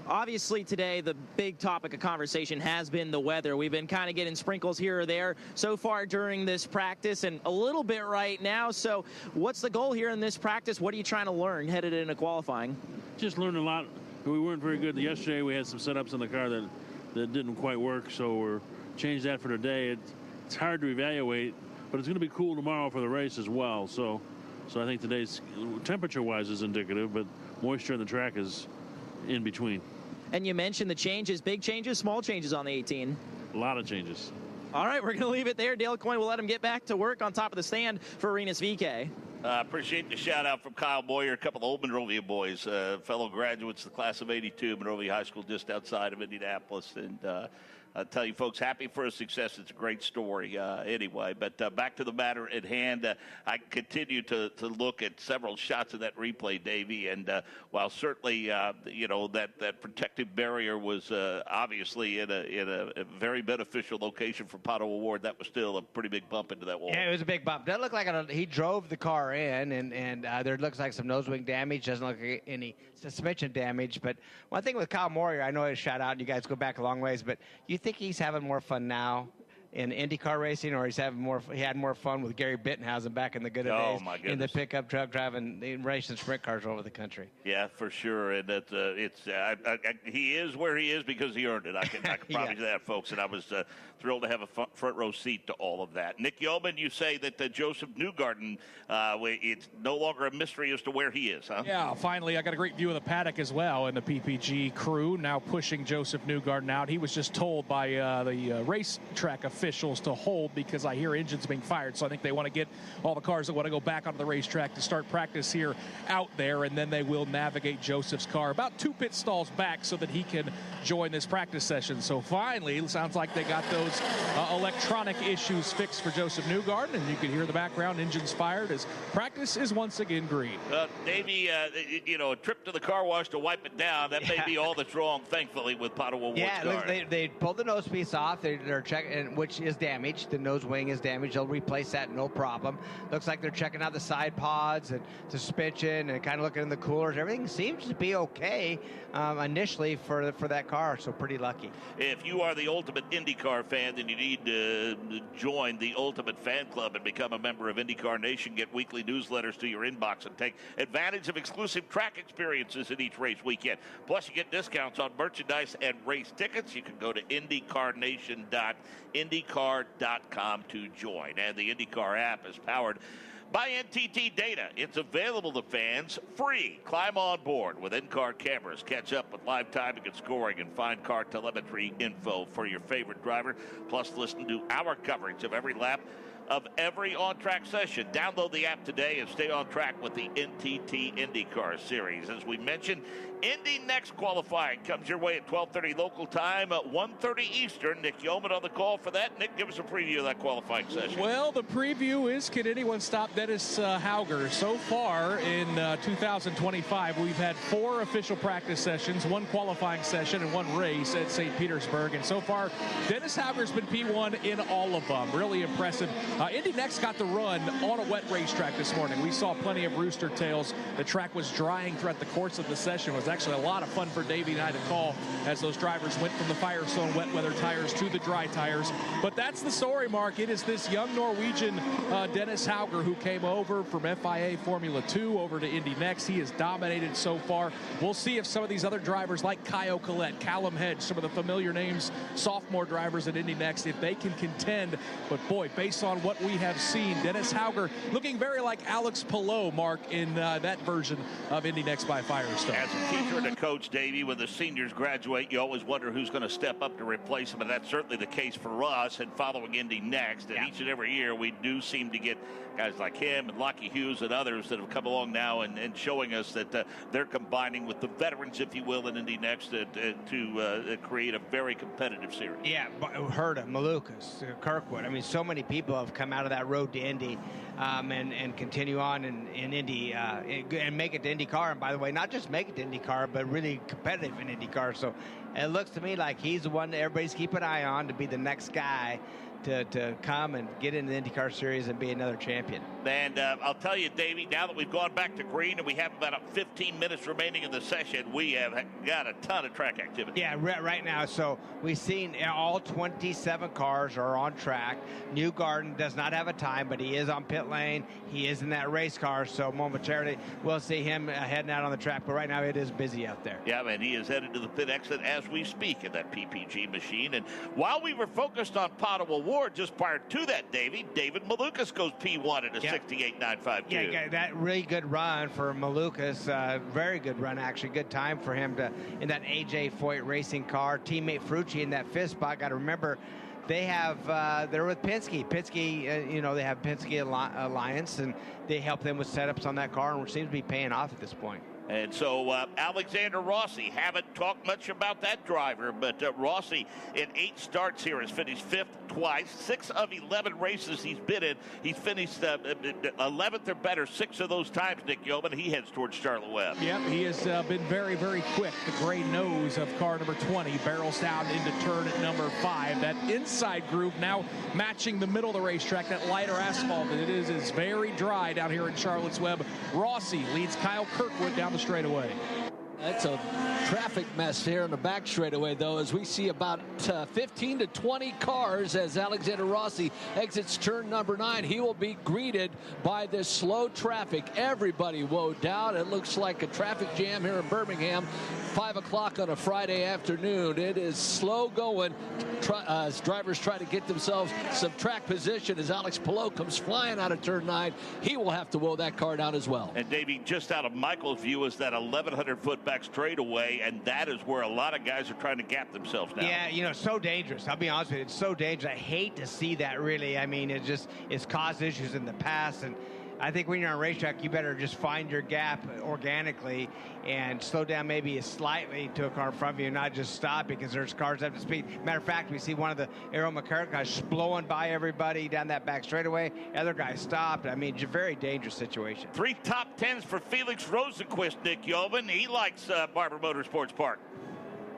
Obviously today the big topic of conversation has been the weather. We've been kind of getting sprinkles here or there so far during this practice and a little bit right now. So what's the goal here in this practice? What are you trying to learn headed into qualifying? Just learned a lot. We weren't very good yesterday. We had some setups in the car that didn't quite work, so we're changed that for today. It's hard to evaluate, but it's going to be cool tomorrow for the race as well. So I think today's temperature-wise is indicative, but moisture in the track is in between. And you mentioned the changes, big changes, small changes on the 18. A lot of changes. All right, we're going to leave it there. Dale Coyne will let him get back to work on top of the stand for Rinus VeeKay. Appreciate the shout-out from Kyle Boyer, a couple of old Monrovia boys, fellow graduates, the class of '82, Monrovia High School just outside of Indianapolis. And I'll tell you, folks, happy for his success. It's a great story anyway. But back to the matter at hand, I continue to look at several shots of that replay, Davey. And while certainly, that protective barrier was obviously in a very beneficial location for Pato O'Ward, that was still a pretty big bump into that wall. Yeah, it was a big bump. Doesn't look like he drove the car in, and there looks like some nose wing damage. Doesn't look like any suspension damage. But one thing with Kyle Moyer, I know his shout out, and you guys go back a long ways, but you think he's having more fun now in IndyCar racing, or he had more fun with Gary Bittenhausen back in the good days in the pickup truck driving racing sprint cars over the country? Yeah, for sure. And he is where he is because he earned it. I can promise you that, folks. And I was thrilled to have a front row seat to all of that. Nick Yeoman, you say that Joseph Newgarden, it's no longer a mystery as to where he is, huh? Yeah, finally I got a great view of the paddock as well, and the PPG crew now pushing Joseph Newgarden out. He was just told by the racetrack officials to hold because I hear engines being fired. So I think they want to get all the cars that want to go back onto the racetrack to start practice here out there, and then they will navigate Joseph's car about 2 pit stalls back so that he can join this practice session. So finally, it sounds like they got those electronic issues fixed for Joseph Newgarden, and you can hear the background engines fired as practice is once again green. Davey, a trip to the car wash to wipe it down, that may be all that's wrong, thankfully, with Pato O'Ward's car. They pulled the nose piece off. They're checking, which is damaged. The nose wing is damaged. They'll replace that, no problem. Looks like they're checking out the side pods and suspension and kind of looking in the coolers. Everything seems to be okay initially for that car, so pretty lucky. If you are the ultimate IndyCar fan, then you need to join the Ultimate Fan Club and become a member of IndyCar Nation. Get weekly newsletters to your inbox and take advantage of exclusive track experiences in each race weekend. Plus, you get discounts on merchandise and race tickets. You can go to IndyCarNation.indycar.com to join. And the IndyCar app is powered by NTT Data. It's available to fans free. Climb on board with in-car cameras. Catch up with live timing and scoring and find car telemetry info for your favorite driver. Plus, listen to our coverage of every lap of every on-track session. Download the app today and stay on track with the NTT IndyCar Series. As we mentioned, Indy Next qualifying comes your way at 12:30 local time, at 1:30 Eastern. Nick Yeoman on the call for that. Nick, give us a preview of that qualifying session. Well, the preview is, can anyone stop Dennis Hauger? So far in 2025, we've had 4 official practice sessions, 1 qualifying session, and 1 race at St. Petersburg. And so far, Dennis Hauger's been P1 in all of them. Really impressive. Indy Next got the run on a wet racetrack this morning. We saw plenty of rooster tails. The track was drying throughout the course of the session. It was actually a lot of fun for Davey and I to call as those drivers went from the Firestone wet weather tires to the dry tires. But that's the story, Mark. It is this young Norwegian Dennis Hauger who came over from FIA Formula 2 over to Indy Next. He has dominated so far. We'll see if some of these other drivers like Kaio Collette, Callum Hedge, some of the familiar names, sophomore drivers at Indy Next, if they can contend. But boy, based on what we have seen, Dennis Hauger looking very like Alex Palou, Mark, in that version of Indy Next by Firestone. As a teacher and a coach, Davey, when the seniors graduate, you always wonder who's going to step up to replace them, and that's certainly the case for us and following Indy Next. And each and every year, we do seem to get guys like him and Lockie Hughes and others that have come along now and showing us that they're combining with the veterans, if you will, in Indy Next to create a very competitive series. Yeah, Herta, Malukas, Kirkwood. I mean, so many people have come out of that road to Indy and continue on in Indy and make it to IndyCar. And by the way, not just make it to IndyCar, but really competitive in IndyCar. So it looks to me like he's the one that everybody's keeping an eye on to be the next guy to come and get into the IndyCar series and be another champion. And I'll tell you, Davey, now that we've gone back to green and we have about 15 minutes remaining in the session, we have got a ton of track activity. Yeah, right now. So we've seen all 27 cars are on track. Newgarden does not have a time, but he is on pit lane. He is in that race car, so momentarily we'll see him heading out on the track. But right now it is busy out there. Yeah, and he is headed to the pit exit as we speak in that PPG machine. And while we were focused on Potawatomi Award, just prior to that, Davey, David Malukas goes P1 at a 68.952. Yeah, that really good run for Malukas. Very good run, actually. Good time for him to in that AJ Foyt racing car. Teammate Ferrucci in that fifth spot. Got to remember, they have they're with Penske. Penske, they have Penske Alliance, and they help them with setups on that car, and it seems to be paying off at this point. And so Alexander Rossi, haven't talked much about that driver, but Rossi in 8 starts here has finished 5th twice. 6 of 11 races he's been in. He's finished 11th or better 6 of those times, Nick Yeoman. He heads towards Charlotte Webb. Yep, he has been very, very quick. The gray nose of car number 20 barrels down into turn at number 5. That inside groove now matching the middle of the racetrack, that lighter asphalt. It is very dry down here in Charlotte's Webb. Rossi leads Kyle Kirkwood down the straightaway. That's a traffic mess here in the back straightaway, though, as we see about 15 to 20 cars as Alexander Rossi exits turn number 9. He will be greeted by this slow traffic. Everybody woed down. It looks like a traffic jam here in Birmingham. 5 o'clock on a Friday afternoon. It is slow going as drivers try to get themselves some track position as Alex Palou comes flying out of turn 9. He will have to woe that car down as well. And Davey, just out of Michael's view is that 1,100-foot back straightaway, and that is where a lot of guys are trying to gap themselves now. Yeah, so dangerous. I'll be honest with you, it's so dangerous. I hate to see that, really. I mean, it's caused issues in the past, and I think when you're on a racetrack, you better just find your gap organically and slow down maybe slightly to a car in front of you and not just stop because there's cars up to speed. Matter of fact, we see one of the Aero McCarran guys blowing by everybody down that back straightaway. Other guy stopped. I mean, it's a very dangerous situation. 3 top 10s for Felix Rosenquist, Nick Yeoman. He likes Barber Motorsports Park.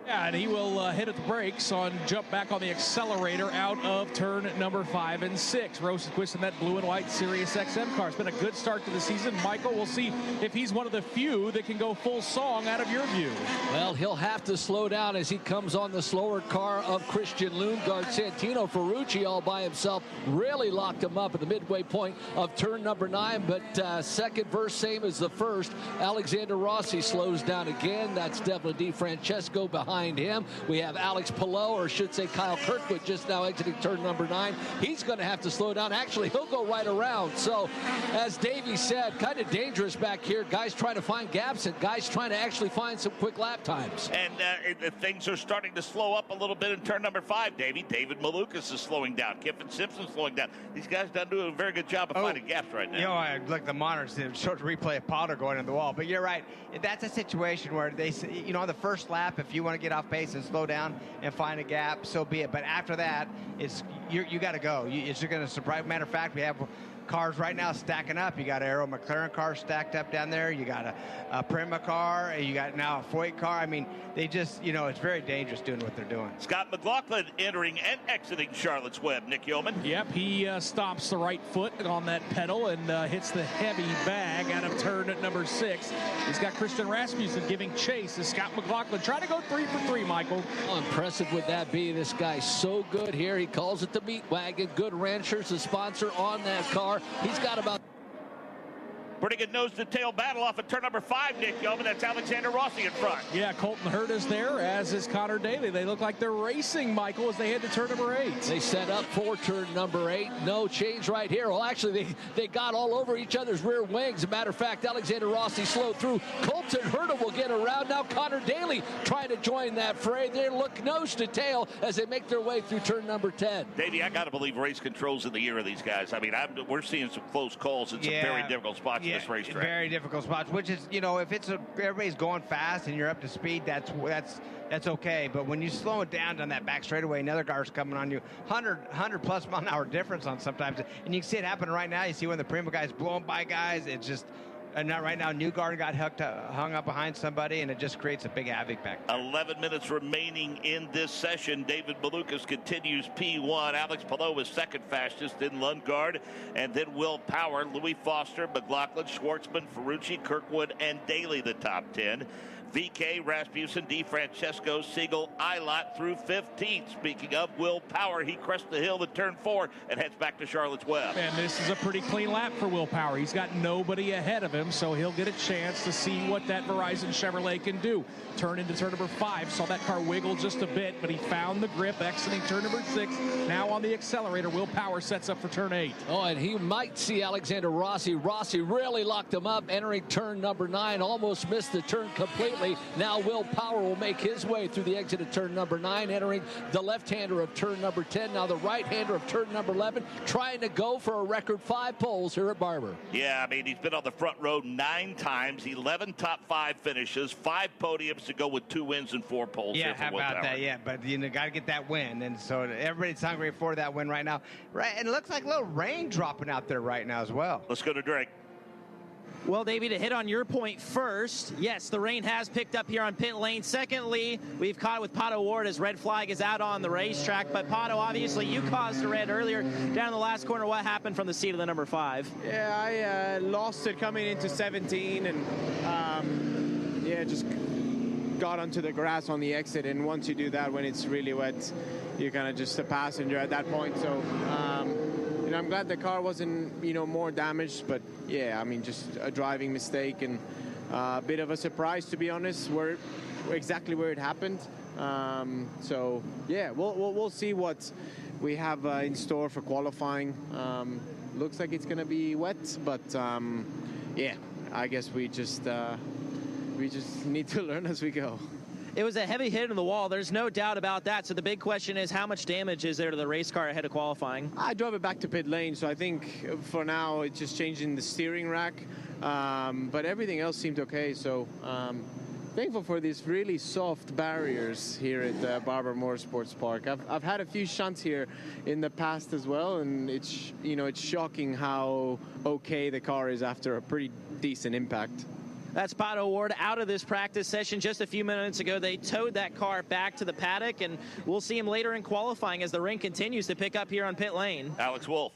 Yeah, and he will hit at the brakes jump back on the accelerator out of turn number 5 and 6. Rosenquist in that blue and white Sirius XM car. It's been a good start to the season. Michael, we'll see if he's one of the few that can go full song out of your view. Well, he'll have to slow down as he comes on the slower car of Christian Lundgaard. Santino Ferrucci all by himself really locked him up at the midway point of turn number 9, but second verse same as the first. Alexander Rossi slows down again. That's definitely DeFrancesco behind him. We have Alex Palou, or I should say Kyle Kirkwood, just now exiting turn number 9. He's going to have to slow down. Actually, he'll go right around. So, as Davey said, kind of dangerous back here. Guys trying to find gaps and guys trying to actually find some quick lap times. And things are starting to slow up a little bit in turn number 5, Davey. David Malukas is slowing down. Kiffin Simpson's slowing down. These guys don't do a very good job of finding gaps right now. I look at the monitors and short replay of Potter going on the wall. But you're right. That's a situation where they, on the first lap, if you want to get off pace and slow down and find a gap, so be it. But after that, you got to go. It's going to surprise. Matter of fact, we have cars right now stacking up. You got an Aero McLaren car stacked up down there. You got a Prima car. You got now a Foyt car. I mean, they just, it's very dangerous doing what they're doing. Scott McLaughlin entering and exiting Charlotte's Webb. Nick Yeoman. Yep, he stops the right foot on that pedal and hits the heavy bag out of turn at number 6. He's got Christian Rasmussen giving chase as Scott McLaughlin trying to go 3 for 3, Michael. How impressive would that be? This guy's so good here. He calls it the meat wagon. Good Ranchers, the sponsor on that car. He's got about pretty good nose-to-tail battle off of turn number 5, Nick Yeoman. That's Alexander Rossi in front. Yeah, Colton Hurd is there, as is Connor Daly. They look like they're racing, Michael, as they head to turn number 8. They set up for turn number 8. No change right here. Well, actually, they got all over each other's rear wings. As a matter of fact, Alexander Rossi slowed through. Colton Hurd will get around. Now Connor Daly trying to join that fray. They look nose-to-tail as they make their way through turn number 10. Davey, I got to believe race control's in the ear of these guys. I mean, we're seeing some close calls in some very difficult spots. this racetrack. Very difficult spots, which is, you know, if it's everybody's going fast and you're up to speed, that's okay. But when you slow it down on that back straightaway, another car's coming on you, 100 plus mile an hour difference on sometimes, and you can see it happening right now. You see when the Prima guy's blowing by guys, it's just. And now, right now, Newgarden got hung up behind somebody, and it just creates a big havoc back there. 11 minutes remaining in this session. David Malukas continues P1. Alex Palou is second fastest in Lundgaard. And then Will Power, Louis Foster, McLaughlin, Schwartzman, Ferrucci, Kirkwood, and Daly, the top 10. VK, Rasmussen, DeFrancesco, Siegel, Eilert through 15th. Speaking of Will Power, he crests the hill to turn 4 and heads back to Charlotte's Web. And this is a pretty clean lap for Will Power. He's got nobody ahead of him, so he'll get a chance to see what that Verizon Chevrolet can do. Turn into turn number 5. Saw that car wiggle just a bit, but he found the grip exiting turn number 6. Now on the accelerator, Will Power sets up for turn 8. Oh, and he might see Alexander Rossi. Rossi really locked him up, entering turn number 9. Almost missed the turn completely. Now Will Power will make his way through the exit of turn number 9, entering the left-hander of turn number 10. Now the right-hander of turn number 11, trying to go for a record 5 poles here at Barber. Yeah, I mean, he's been on the front row 9 times, 11 top 5 finishes, 5 podiums to go with 2 wins and 4 poles. Yeah, how about that? Yeah, but you know, got to get that win, and so everybody's hungry for that win right now. Right, and it looks like a little rain dropping out there right now as well. Let's go to Drake. Well, Davey, to hit on your point first, yes, the rain has picked up here on pit lane. Secondly, we've caught it with Pato Ward as red flag is out on the racetrack. But Pato, obviously, you caused a red earlier down in the last corner. What happened from the seat of the number 5? Yeah, I lost it coming into 17, and yeah, just got onto the grass on the exit. And once you do that, when it's really wet, you're kind of just a passenger at that point. So, you know, I'm glad the car wasn't, you know, more damaged, but yeah, I mean, just a driving mistake and a bit of a surprise, to be honest, exactly where it happened. So yeah, we'll see what we have in store for qualifying. Looks like it's going to be wet, but yeah, I guess we just need to learn as we go. It was a heavy hit in the wall. There's no doubt about that. So the big question is, how much damage is there to the race car ahead of qualifying? I drove it back to pit lane, so I think for now it's just changing the steering rack. But everything else seemed okay. So thankful for these really soft barriers here at Barber Motorsports Park. I've had a few shunts here in the past as well, and it's shocking how okay the car is after a pretty decent impact. That's Pato Ward out of this practice session. Just a few minutes ago, they towed that car back to the paddock, and we'll see him later in qualifying as the rain continues to pick up here on pit lane. Alex Wolf.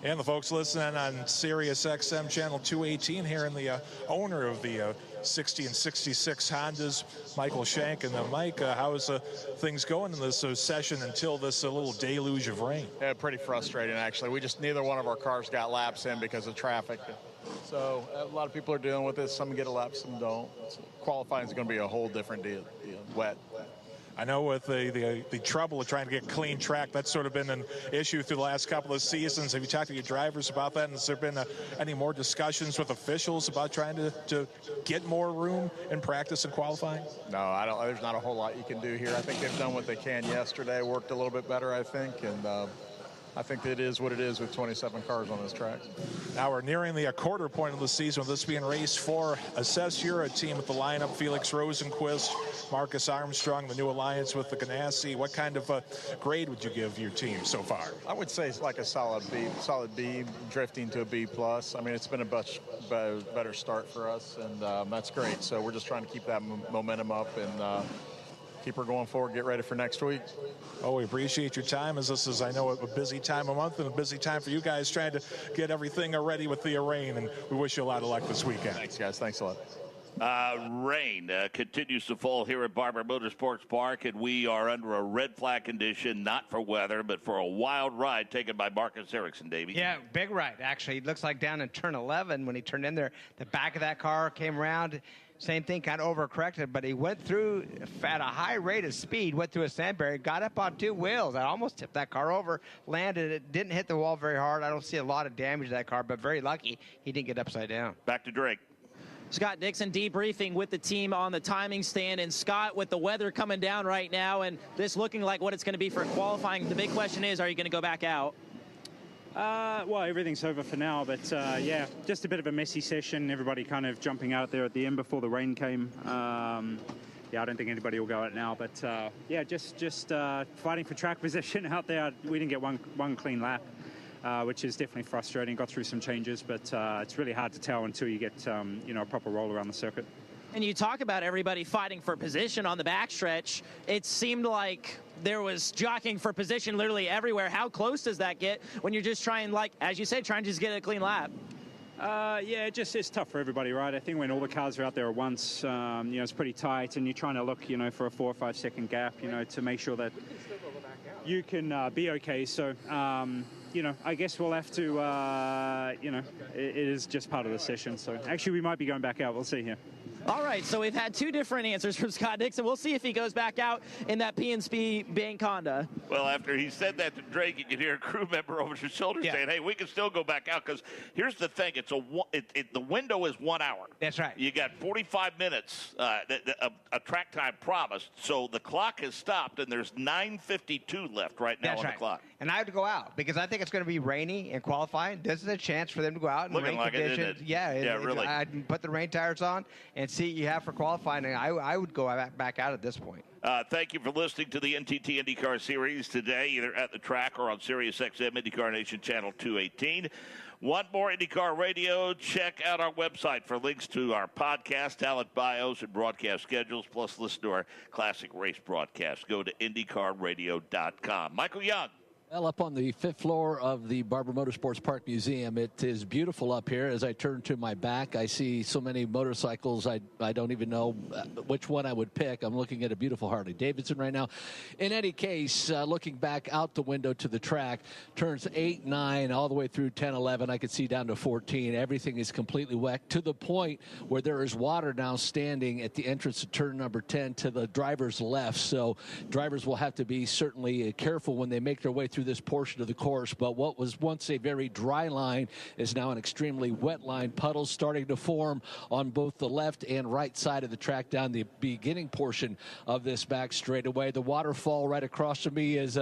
And the folks listening on Sirius XM channel 218 here, and the owner of the 60 and 66 Hondas, Michael Shank. And Mike, how's things going in this session until this little deluge of rain? Yeah, pretty frustrating, actually. Neither one of our cars got laps in because of traffic. So a lot of people are dealing with this. Some get a lap, some don't. So qualifying is going to be a whole different deal. Wet. I know with the trouble of trying to get clean track, that's sort of been an issue through the last couple of seasons. Have you talked to your drivers about that? And has there been any more discussions with officials about trying to get more room in practice and qualifying? No, I don't. There's not a whole lot you can do here. I think they've done what they can yesterday. Worked a little bit better, I think, and I think it is what it is with 27 cars on this track. Now we're nearing the quarter point of the season with this being race 4. Assess your team with the lineup: Felix Rosenquist, Marcus Armstrong, the new alliance with the Ganassi. What kind of grade would you give your team so far? I would say it's like a solid B, drifting to a B+. I mean, it's been a much better start for us, and that's great. So we're just trying to keep that momentum up and keep her going forward, get ready for next week. Oh, we appreciate your time, as this is, I know, a busy time of month and a busy time for you guys trying to get everything ready with the rain, and we wish you a lot of luck this weekend. Thanks, guys. Thanks a lot. Rain continues to fall here at Barber Motorsports Park, and we are under a red flag condition, not for weather, but for a wild ride taken by Marcus Ericsson, Davey. Yeah, big ride, actually. It looks like down in turn 11 when he turned in there, the back of that car came around. Same thing, kind of overcorrected, but he went through at a high rate of speed, went through a sand barrier, got up on 2 wheels. I almost tipped that car over, landed it, didn't hit the wall very hard. I don't see a lot of damage to that car, but very lucky he didn't get upside down. Back to Drake. Scott Dixon debriefing with the team on the timing stand. And Scott, with the weather coming down right now and this looking like what it's going to be for qualifying, the big question is, are you going to go back out? Well, everything's over for now, but yeah, just a bit of a messy session. Everybody kind of jumping out there at the end before the rain came. Yeah, I don't think anybody will go out now, but yeah, just fighting for track position out there. We didn't get one clean lap, which is definitely frustrating. Got through some changes, but it's really hard to tell until you get you know, a proper roll around the circuit. And you talk about everybody fighting for position on the backstretch. It seemed like there was jockeying for position literally everywhere. How close does that get when you're just trying, like, as you say, trying to just get a clean lap? Yeah, it's tough for everybody, right? I think when all the cars are out there at once, you know, it's pretty tight, and you're trying to look, you know, for a 4 or 5 second gap, you know, to make sure that you can be okay. So, you know, I guess we'll have to, you know, it is just part of the session. So actually, we might be going back out. We'll see here. All right, so we've had 2 different answers from Scott Dixon. We'll see if he goes back out in that PNC Bank Honda. Well, after he said that to Drake, you could hear a crew member over his shoulder saying, hey, we can still go back out, because here's the thing. It's the window is 1 hour. That's right. You got 45 minutes, a track time promised, so the clock has stopped, and there's 9:52 left right now on the clock. And I have to go out because I think it's going to be rainy and qualifying. This is a chance for them to go out in Looking rain like conditions. it, isn't it? Yeah, really. I'd put the rain tires on and see what you have for qualifying. And I would go back out at this point. Thank you for listening to the NTT IndyCar Series today, either at the track or on Sirius XM IndyCar Nation Channel 218. Want more IndyCar radio? Check out our website for links to our podcast, talent bios, and broadcast schedules, plus listen to our classic race broadcasts. Go to IndyCarRadio.com. Michael Young. Well, up on the 5th floor of the Barber Motorsports Park Museum, it is beautiful up here. As I turn to my back, I see so many motorcycles, I don't even know which one I would pick. I'm looking at a beautiful Harley Davidson right now. In any case, looking back out the window to the track, turns 8, 9, all the way through 10, 11, I could see down to 14. Everything is completely wet to the point where there is water now standing at the entrance of turn number 10 to the driver's left. So drivers will have to be certainly careful when they make their way through this portion of the course. But what was once a very dry line is now an extremely wet line. Puddles starting to form on both the left and right side of the track down the beginning portion of this back straightaway. The waterfall right across from me is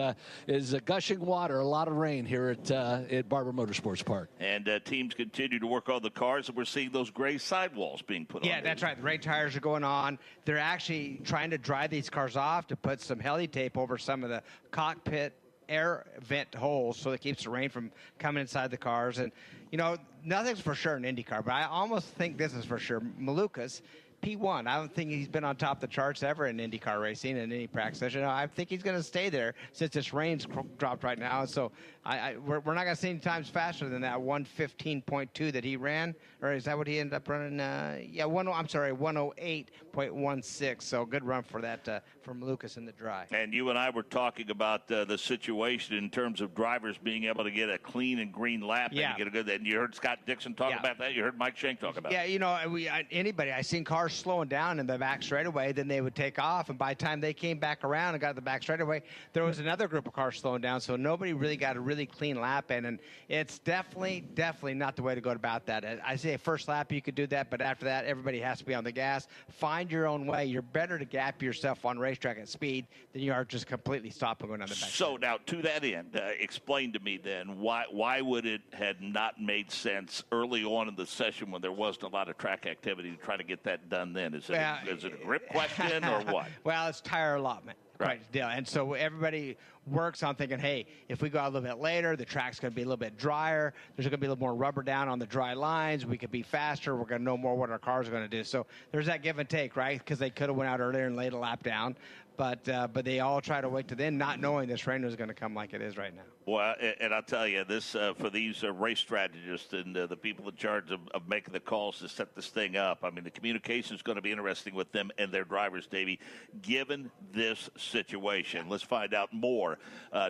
gushing water, a lot of rain here at Barber Motorsports Park. And teams continue to work on the cars, and we're seeing those gray sidewalls being put on. Yeah, that's right. The rain tires are going on. They're actually trying to dry these cars off to put some heli tape over some of the cockpit air vent holes so it keeps the rain from coming inside the cars. And, you know, nothing's for sure in IndyCar, but I almost think this is for sure. Malukas, P1. I don't think he's been on top of the charts ever in IndyCar racing in any practice session. I think he's going to stay there since this rain's dropped right now. So we're not going to see any times faster than that 115.2 that he ran. Or is that what he ended up running? Yeah, 108.16. So good run for that from Lucas in the dry. And you and I were talking about the situation in terms of drivers being able to get a clean and green lap. Yeah. And, and you heard Scott Dixon talk about that. You heard Mike Shank talk about it. Yeah, you know, I seen cars slowing down in the back straightaway, then they would take off, and by the time they came back around and got to the back straightaway, there was another group of cars slowing down, so nobody really got a really clean lap in, and it's definitely not the way to go about that. I say first lap you could do that, but after that, everybody has to be on the gas. Find your own way. You're better to gap yourself on racetrack at speed than you are just completely stopping going on the back. So now, to that end, explain to me then, why would it had not made sense early on in the session when there wasn't a lot of track activity to try to get that done then? Is it a grip question or what? Well, it's tire allotment. Right. And so everybody works on thinking, hey, if we go out a little bit later, the track's going to be a little bit drier. There's going to be a little more rubber down on the dry lines. We could be faster. We're going to know more what our cars are going to do. So there's that give and take, right? Because they could have went out earlier and laid a lap down. But they all try to wait to then, not knowing this rain was going to come like it is right now. Well, and I'll tell you, this for these race strategists and the people in charge of making the calls to set this thing up, I mean, the communication is going to be interesting with them and their drivers, Davey, given this situation. Let's find out more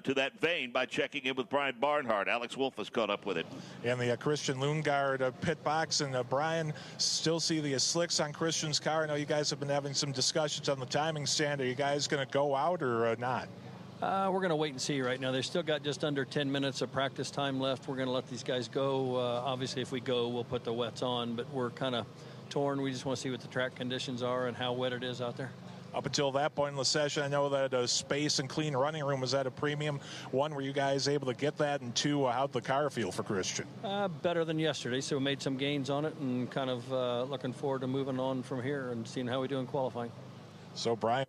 to that vein by checking in with Brian Barnhart. Alex Wolff has caught up with it. And the Christian Lundgaard pit box. And Brian, still see the slicks on Christian's car. I know you guys have been having some discussions on the timing stand. Are you guys going to go out or not? We're going to wait and see right now. They've still got just under 10 minutes of practice time left. We're going to let these guys go. Obviously, if we go, we'll put the wets on, but we're kind of torn. We just want to see what the track conditions are and how wet it is out there. Up until that point in the session, I know that space and clean running room was at a premium. One, were you guys able to get that? And two, how'd the car feel for Christian? Better than yesterday, so we made some gains on it and kind of looking forward to moving on from here and seeing how we do in qualifying. So Brian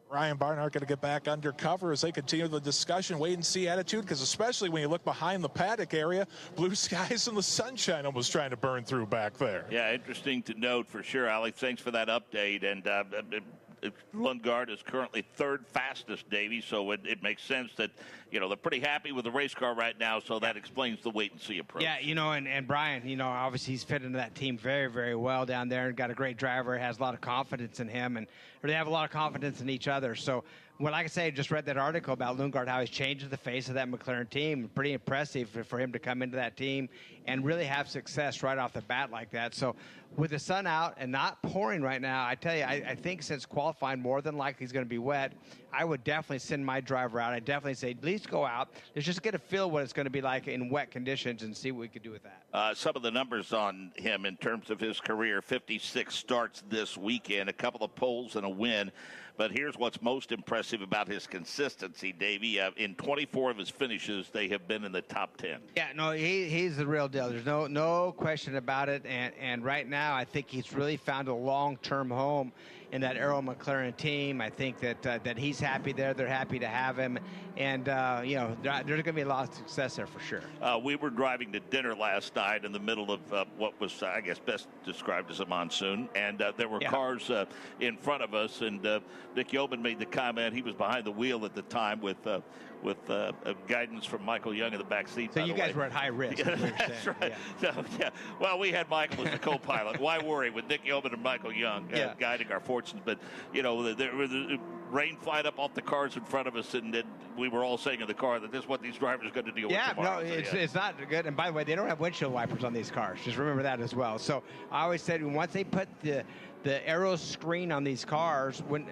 Barnhart going to get back undercover as they continue the discussion, wait and see attitude, because especially when you look behind the paddock area, blue skies and the sunshine almost trying to burn through back there. Yeah, interesting to note for sure, Alex. Thanks for that update. And Lundgaard is currently third fastest, Davey, so it makes sense that, you know, they're pretty happy with the race car right now, so that explains the wait-and-see approach. Yeah, you know, and Brian, you know, obviously he's fit into that team very, very well down there and got a great driver, has a lot of confidence in him, and they have a lot of confidence in each other. So, well, like I say, I just read that article about Lundgaard, how he's changed the face of that McLaren team. Pretty impressive for him to come into that team and really have success right off the bat like that. So with the sun out and not pouring right now, I tell you, I think since qualifying more than likely is going to be wet, I would definitely send my driver out. I'd definitely say, at least go out. Let's just get a feel what it's going to be like in wet conditions and see what we could do with that. Some of the numbers on him in terms of his career, 56 starts this weekend, a couple of poles and a win. But here's what's most impressive about his consistency, Davey. In 24 of his finishes, they have been in the top 10. Yeah, no, he's the real deal. There's no question about it. And right now, I think he's really found a long-term home in that Arrow McLaren team. I think that he's happy there. They're happy to have him. And, you know, there's going to be a lot of success there for sure. We were driving to dinner last night in the middle of what was, I guess, best described as a monsoon. And there were cars in front of us. And Nick Yeoman made the comment. He was behind the wheel at the time with guidance from Michael Young in the back seat. So you guys were at high risk. Yeah, that's right. Yeah. So, yeah. Well, we had Michael as the co-pilot. Why worry with Nick Yeoman and Michael Young guiding our fortunes? But, you know, there was rain flying up off the cars in front of us, and we were all saying in the car that this is what these drivers are going to deal with tomorrow. No, it's not good. And by the way, they don't have windshield wipers on these cars. Just remember that as well. So I always said once they put the Arrow screen on these cars, when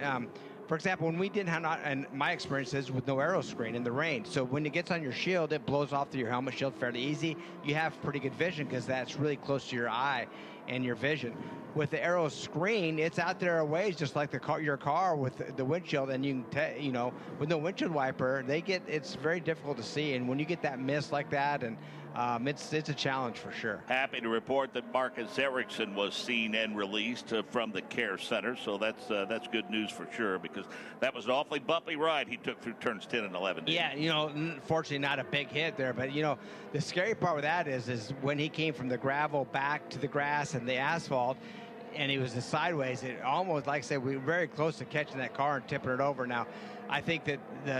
for example, when we didn't have, and my experience is with no Arrow screen in the rain. So when it gets on your shield, it blows off through your helmet shield fairly easy. You have pretty good vision because that's really close to your eye and your vision. With the Arrow screen, it's out there a ways, just like your car with the windshield, and you can you know, with no windshield wiper, it's very difficult to see. And when you get that mist like that, and it's a challenge for sure. Happy to report that Marcus Ericsson was seen and released from the care center, so that's good news for sure, because that was an awfully bumpy ride he took through turns 10 and 11. Yeah, you know, fortunately not a big hit there, but you know, the scary part with that is when he came from the gravel back to the grass and the asphalt, and he was sideways, it almost, like I said, we were very close to catching that car and tipping it over. Now, I think that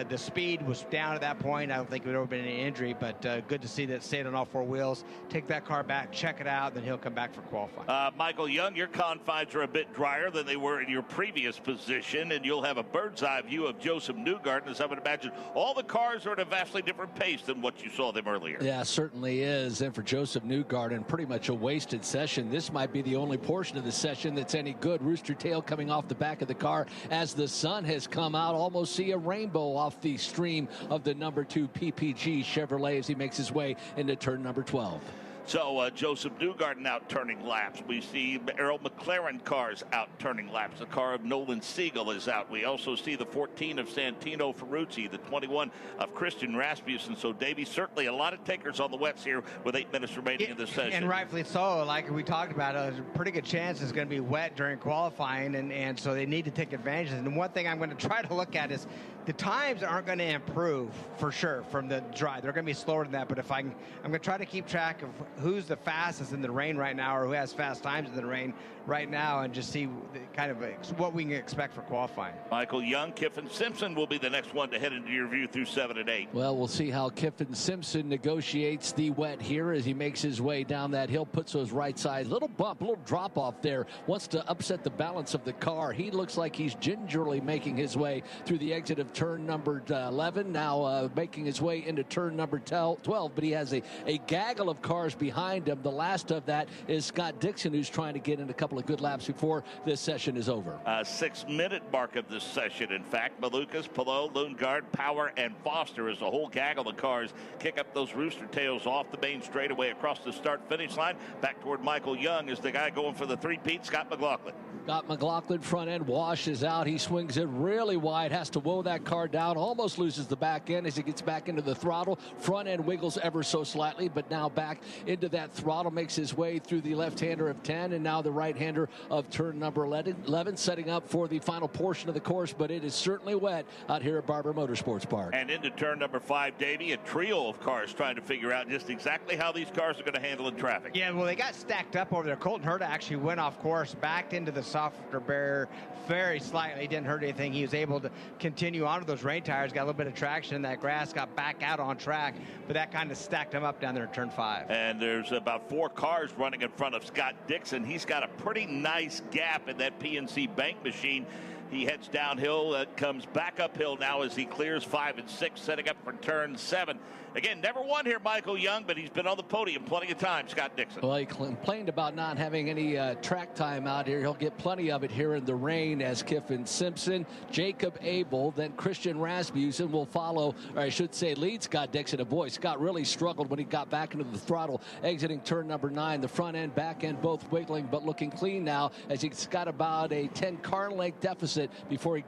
the speed was down at that point. I don't think there would have been any injury, but good to see that stayed on all four wheels. Take that car back, check it out, then he'll come back for qualifying. Michael Young, your confines are a bit drier than they were in your previous position, and you'll have a bird's eye view of Joseph Newgarden, as I would imagine all the cars are at a vastly different pace than what you saw them earlier. Yeah, certainly is. And for Joseph Newgarden, pretty much a wasted session. This might be the only portion of the session that's any good. Rooster tail coming off the back of the car as the sun has come out. Almost see a rainbow off the stream of the number 2 PPG Chevrolet as he makes his way into turn number 12. So Joseph Newgarden out turning laps. We see Errol McLaren cars out turning laps. The car of Nolan Siegel is out. We also see the 14 of Santino Ferrucci, the 21 of Christian Rasmussen. So, Davey, certainly a lot of takers on the wets here with 8 minutes remaining in the session. And rightfully so. Like we talked about, there's a pretty good chance it's going to be wet during qualifying, and so they need to take advantage. And one thing I'm going to try to look at is the times aren't going to improve for sure from the dry. They're going to be slower than that, but I'm going to try to keep track of who's the fastest in the rain right now, or who has fast times in the rain right now, and just see kind of what we can expect for qualifying. Michael Young, Kiffin Simpson will be the next one to head into your view through 7 and 8. Well, we'll see how Kiffin Simpson negotiates the wet here as he makes his way down that hill, puts those right sides, little bump, little drop off there, wants to upset the balance of the car. He looks like he's gingerly making his way through the exit of turn number 11, now making his way into turn number 12, but he has a gaggle of cars behind him. The last of that is Scott Dixon, who's trying to get in a couple of good laps before this session is over. 6-minute mark of this session. In fact, Malukas, Palou, Lundgaard, Power, and Foster as a whole gaggle of cars kick up those rooster tails off the main straightaway across the start-finish line. Back toward Michael Young is the guy going for the three-peat, Scott McLaughlin. Got McLaughlin front end, washes out. He swings it really wide, has to woe that car down, almost loses the back end as he gets back into the throttle. Front end wiggles ever so slightly, but now back into that throttle, makes his way through the left-hander of 10, and now the right-hander of turn number 11, setting up for the final portion of the course, but it is certainly wet out here at Barber Motorsports Park. And into turn number 5, Davey, a trio of cars trying to figure out just exactly how these cars are going to handle in traffic. Yeah, well, they got stacked up over there. Colton Herta actually went off course, backed into the softer barrier very slightly, didn't hurt anything. He was able to continue on with those rain tires, got a little bit of traction in that grass, got back out on track, but that kind of stacked him up down there at turn 5. And there's about 4 cars running in front of Scott Dixon. He's got a pretty nice gap in that PNC bank machine. He heads downhill, comes back uphill now as he clears 5 and 6, setting up for turn 7. Again, never won here, Michael Young, but he's been on the podium plenty of times, Scott Dixon. Well, he complained about not having any track time out here. He'll get plenty of it here in the rain as Kiffin Simpson, Jacob Abel, then Christian Rasmussen will follow, or I should say lead Scott Dixon. And boy, Scott really struggled when he got back into the throttle, exiting turn number 9. The front end, back end, both wiggling, but looking clean now as he's got about a 10-car length deficit before he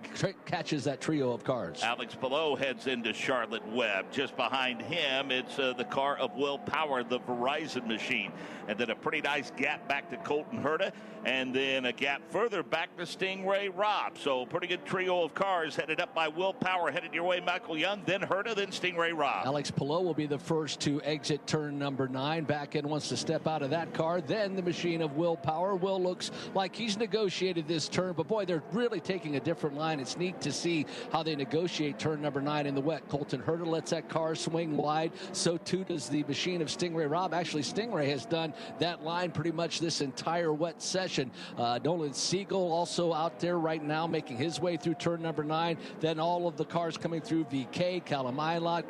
catches that trio of cars. Alex Palou heads into Charlotte Webb. Just behind him, it's the car of Will Power, the Verizon machine. And then a pretty nice gap back to Colton Herta, and then a gap further back to Stingray Robb. So pretty good trio of cars headed up by Will Power, headed your way, Michael Young, then Herta, then Stingray Robb. Alex Palou will be the first to exit turn number 9. Back in wants to step out of that car. Then the machine of Will Power. Will looks like he's negotiated this turn, but boy, they're really taking a different line. It's neat to see how they negotiate turn number 9 in the wet. Colton Herta lets that car swing wide. So too does the machine of Stingray Robb. Actually, Stingray has done that line pretty much this entire wet session. Nolan Siegel also out there right now making his way through turn number 9. Then all of the cars coming through, VK, Callum Ilott,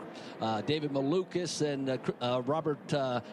David Malukas, and Robert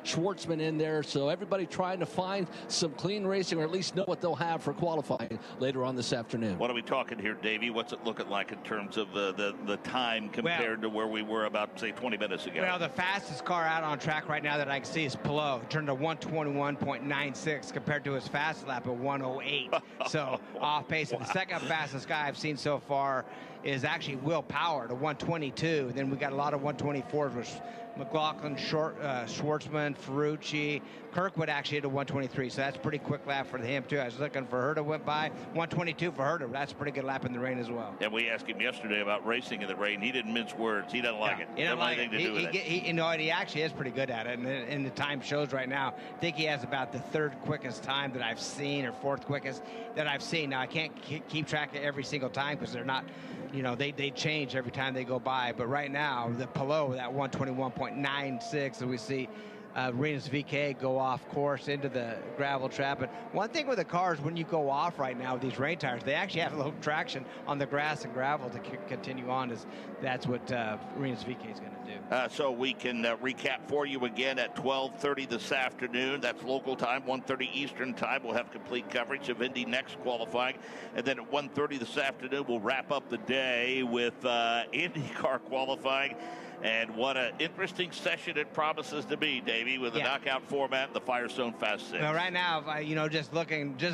Schwartzman in there. So everybody trying to find some clean racing, or at least know what they'll have for qualifying later on this afternoon. What are we talking here, Davey? What's it looking like in terms of the time compared to where we were about, say, 20 minutes ago? Well, the fastest car out on track right now that I can see is Palou. Turned to 121.96 compared to his fast lap of 108. So off pace. And the second fastest guy I've seen so far is actually Will Power to 122. Then we got a lot of 124s with McLaughlin, Schwartzman, Ferrucci, Kirkwood actually at a 123. So that's a pretty quick lap for him too. I was looking for Herta, went by 122 for Herta. That's a pretty good lap in the rain as well. And we asked him yesterday about racing in the rain. He didn't mince words. He doesn't like it. He doesn't like it. To do with it. You know, and he actually is pretty good at it. And the time shows right now. I think he has about the 3rd quickest time that I've seen, or 4th quickest that I've seen. Now I can't keep track of every single time because they're not, you know, they change every time they go by. But right now, the Palou, that 121.96 that we see Renus VK go off course into the gravel trap. And one thing with the cars, when you go off right now with these rain tires, they actually have a little traction on the grass and gravel to continue on. That's what Renus VK is going to do. So we can recap for you again at 12:30 this afternoon. That's local time, 1:30 Eastern time. We'll have complete coverage of Indy Next qualifying. And then at 1:30 this afternoon, we'll wrap up the day with IndyCar qualifying. And what an interesting session it promises to be, Davey, with the knockout format and the Firestone Fast 6. Well, right now, you know, just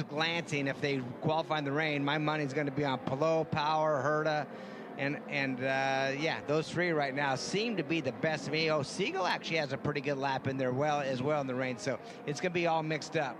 glancing, if they qualify in the rain, my money's going to be on Palou, Power, Herta, and yeah, those 3 right now seem to be the best to me. Oh, Siegel actually has a pretty good lap in there as well in the rain, so it's going to be all mixed up.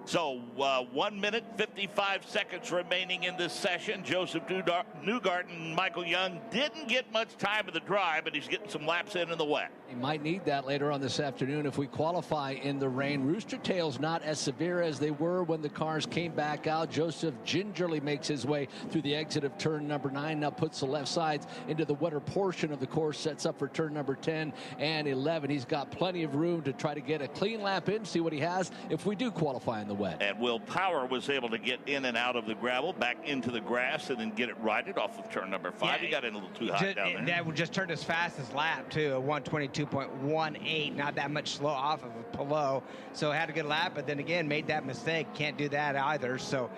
So 1 minute, 55 seconds remaining in this session. Joseph Newgarden and Michael Young didn't get much time of the drive, but he's getting some laps in the wet. He might need that later on this afternoon if we qualify in the rain. Rooster tails not as severe as they were when the cars came back out. Joseph gingerly makes his way through the exit of turn number 9. Now puts the left sides into the wetter portion of the course. Sets up for turn number 10 and 11. He's got plenty of room to try to get a clean lap in, see what he has if we do qualify in the wet. And Will Power was able to get in and out of the gravel, back into the grass, and then get it righted off of turn number 5. He got in a little too hot down there. That just turned his fastest lap, too, at 122.18. Not that much slow off of a Palou. So had a good lap, but then again, made that mistake. Can't do that either. So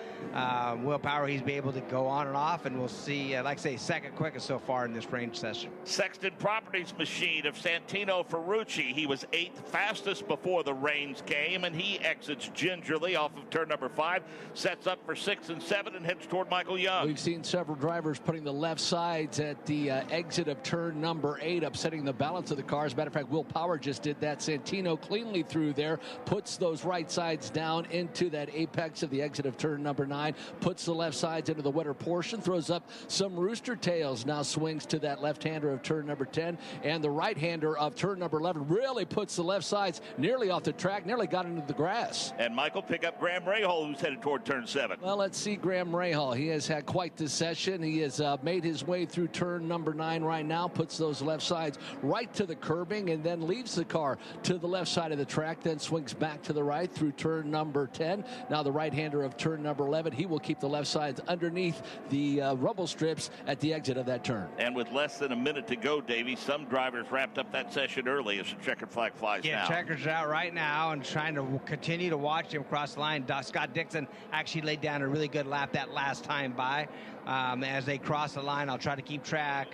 Will Power, he's been able to go on and off, and we'll see, like I say, second quickest so far in this range session. Sexton Properties machine of Santino Ferrucci. He was 8th fastest before the rains came, and he exits gingerly. quickly off of turn number 5, sets up for 6 and 7, and heads toward Michael Young. We've seen several drivers putting the left sides at the exit of turn number 8, upsetting the balance of the car. As a matter of fact, Will Power just did that. Santino cleanly through there, puts those right sides down into that apex of the exit of turn number 9, puts the left sides into the wetter portion, throws up some rooster tails, now swings to that left-hander of turn number 10, and the right-hander of turn number 11 really puts the left sides nearly off the track, nearly got into the grass. And Michael, pick up Graham Rahal, who's headed toward turn 7. Well, let's see Graham Rahal. He has had quite the session. He has made his way through turn number 9 right now, puts those left sides right to the curbing, and then leaves the car to the left side of the track, then swings back to the right through turn number 10. Now the right-hander of turn number 11, he will keep the left sides underneath the rubble strips at the exit of that turn. And with less than a minute to go, Davey, some drivers wrapped up that session early as the checkered flag flies now. Yeah, checkers out right now and trying to continue to watch him cross the line. Scott Dixon actually laid down a really good lap that last time by. As they cross the line, I'll try to keep track.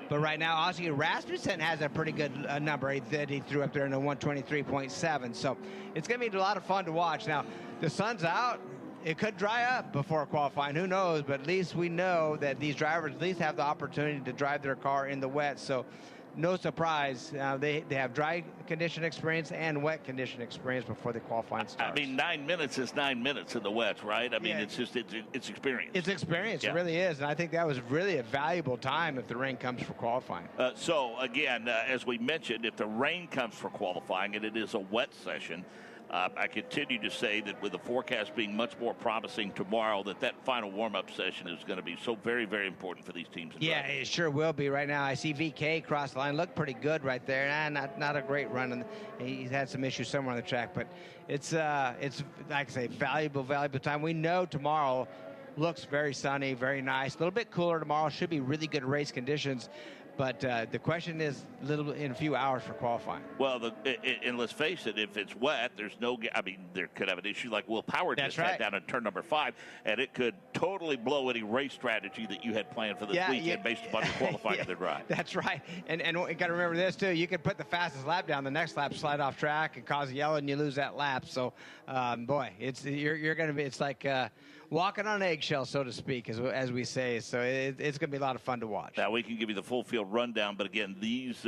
But right now, Oscar Rasmussen has a pretty good number that he threw up there in the 123.7. So it's going to be a lot of fun to watch. Now, the sun's out. It could dry up before qualifying. Who knows? But at least we know that these drivers at least have the opportunity to drive their car in the wet. So no surprise. They have dry condition experience and wet condition experience before the qualifying starts. I mean, 9 minutes is 9 minutes in the wet, right? I mean, it's just it's experience. It's experience. Yeah. It really is. And I think that was really a valuable time if the rain comes for qualifying. So, again, as we mentioned, if the rain comes for qualifying and it is a wet session, I continue to say that with the forecast being much more promising tomorrow, that final warm-up session is going to be so very, very important for these teams. Yeah, it sure will be. Right now, I see VK cross the line. Looked pretty good right there. Not a great run. And he's had some issues somewhere on the track. But it's like I say, valuable time. We know tomorrow looks very sunny, very nice. A little bit cooler tomorrow. Should be really good race conditions. But the question is in a few hours for qualifying. Well, and let's face it, if it's wet, there's no, I mean, there could have an issue like Will Power just had down on turn number 5, and it could totally blow any race strategy that you had planned for this weekend based upon your qualifying of the drive. That's right. And you got to remember this, too. You could put the fastest lap down, the next lap slide off track and cause a yellow, and you lose that lap. So, boy, you're going to be, it's like walking on eggshells, so to speak, as we say. So it's going to be a lot of fun to watch. Now, we can give you the full field rundown, but again, these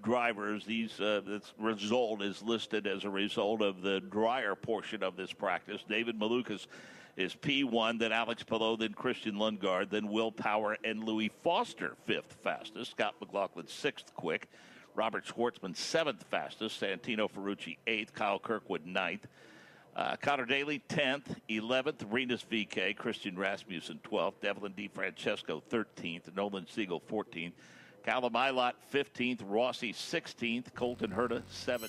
drivers, this result is listed as a result of the drier portion of this practice. David Malukas is P1, then Alex Palou, then Christian Lundgaard, then Will Power and Louis Foster, 5th fastest. Scott McLaughlin, 6th quick. Robert Schwartzman, 7th fastest. Santino Ferrucci, 8th. Kyle Kirkwood, 9th. Connor Daly, 10th. 11th, Renus VK. Christian Rasmussen, 12th. Devlin DeFrancesco, 13th. Nolan Siegel, 14th. Callum Ilott, 15th. Rossi, 16th. Colton Herta, 17th.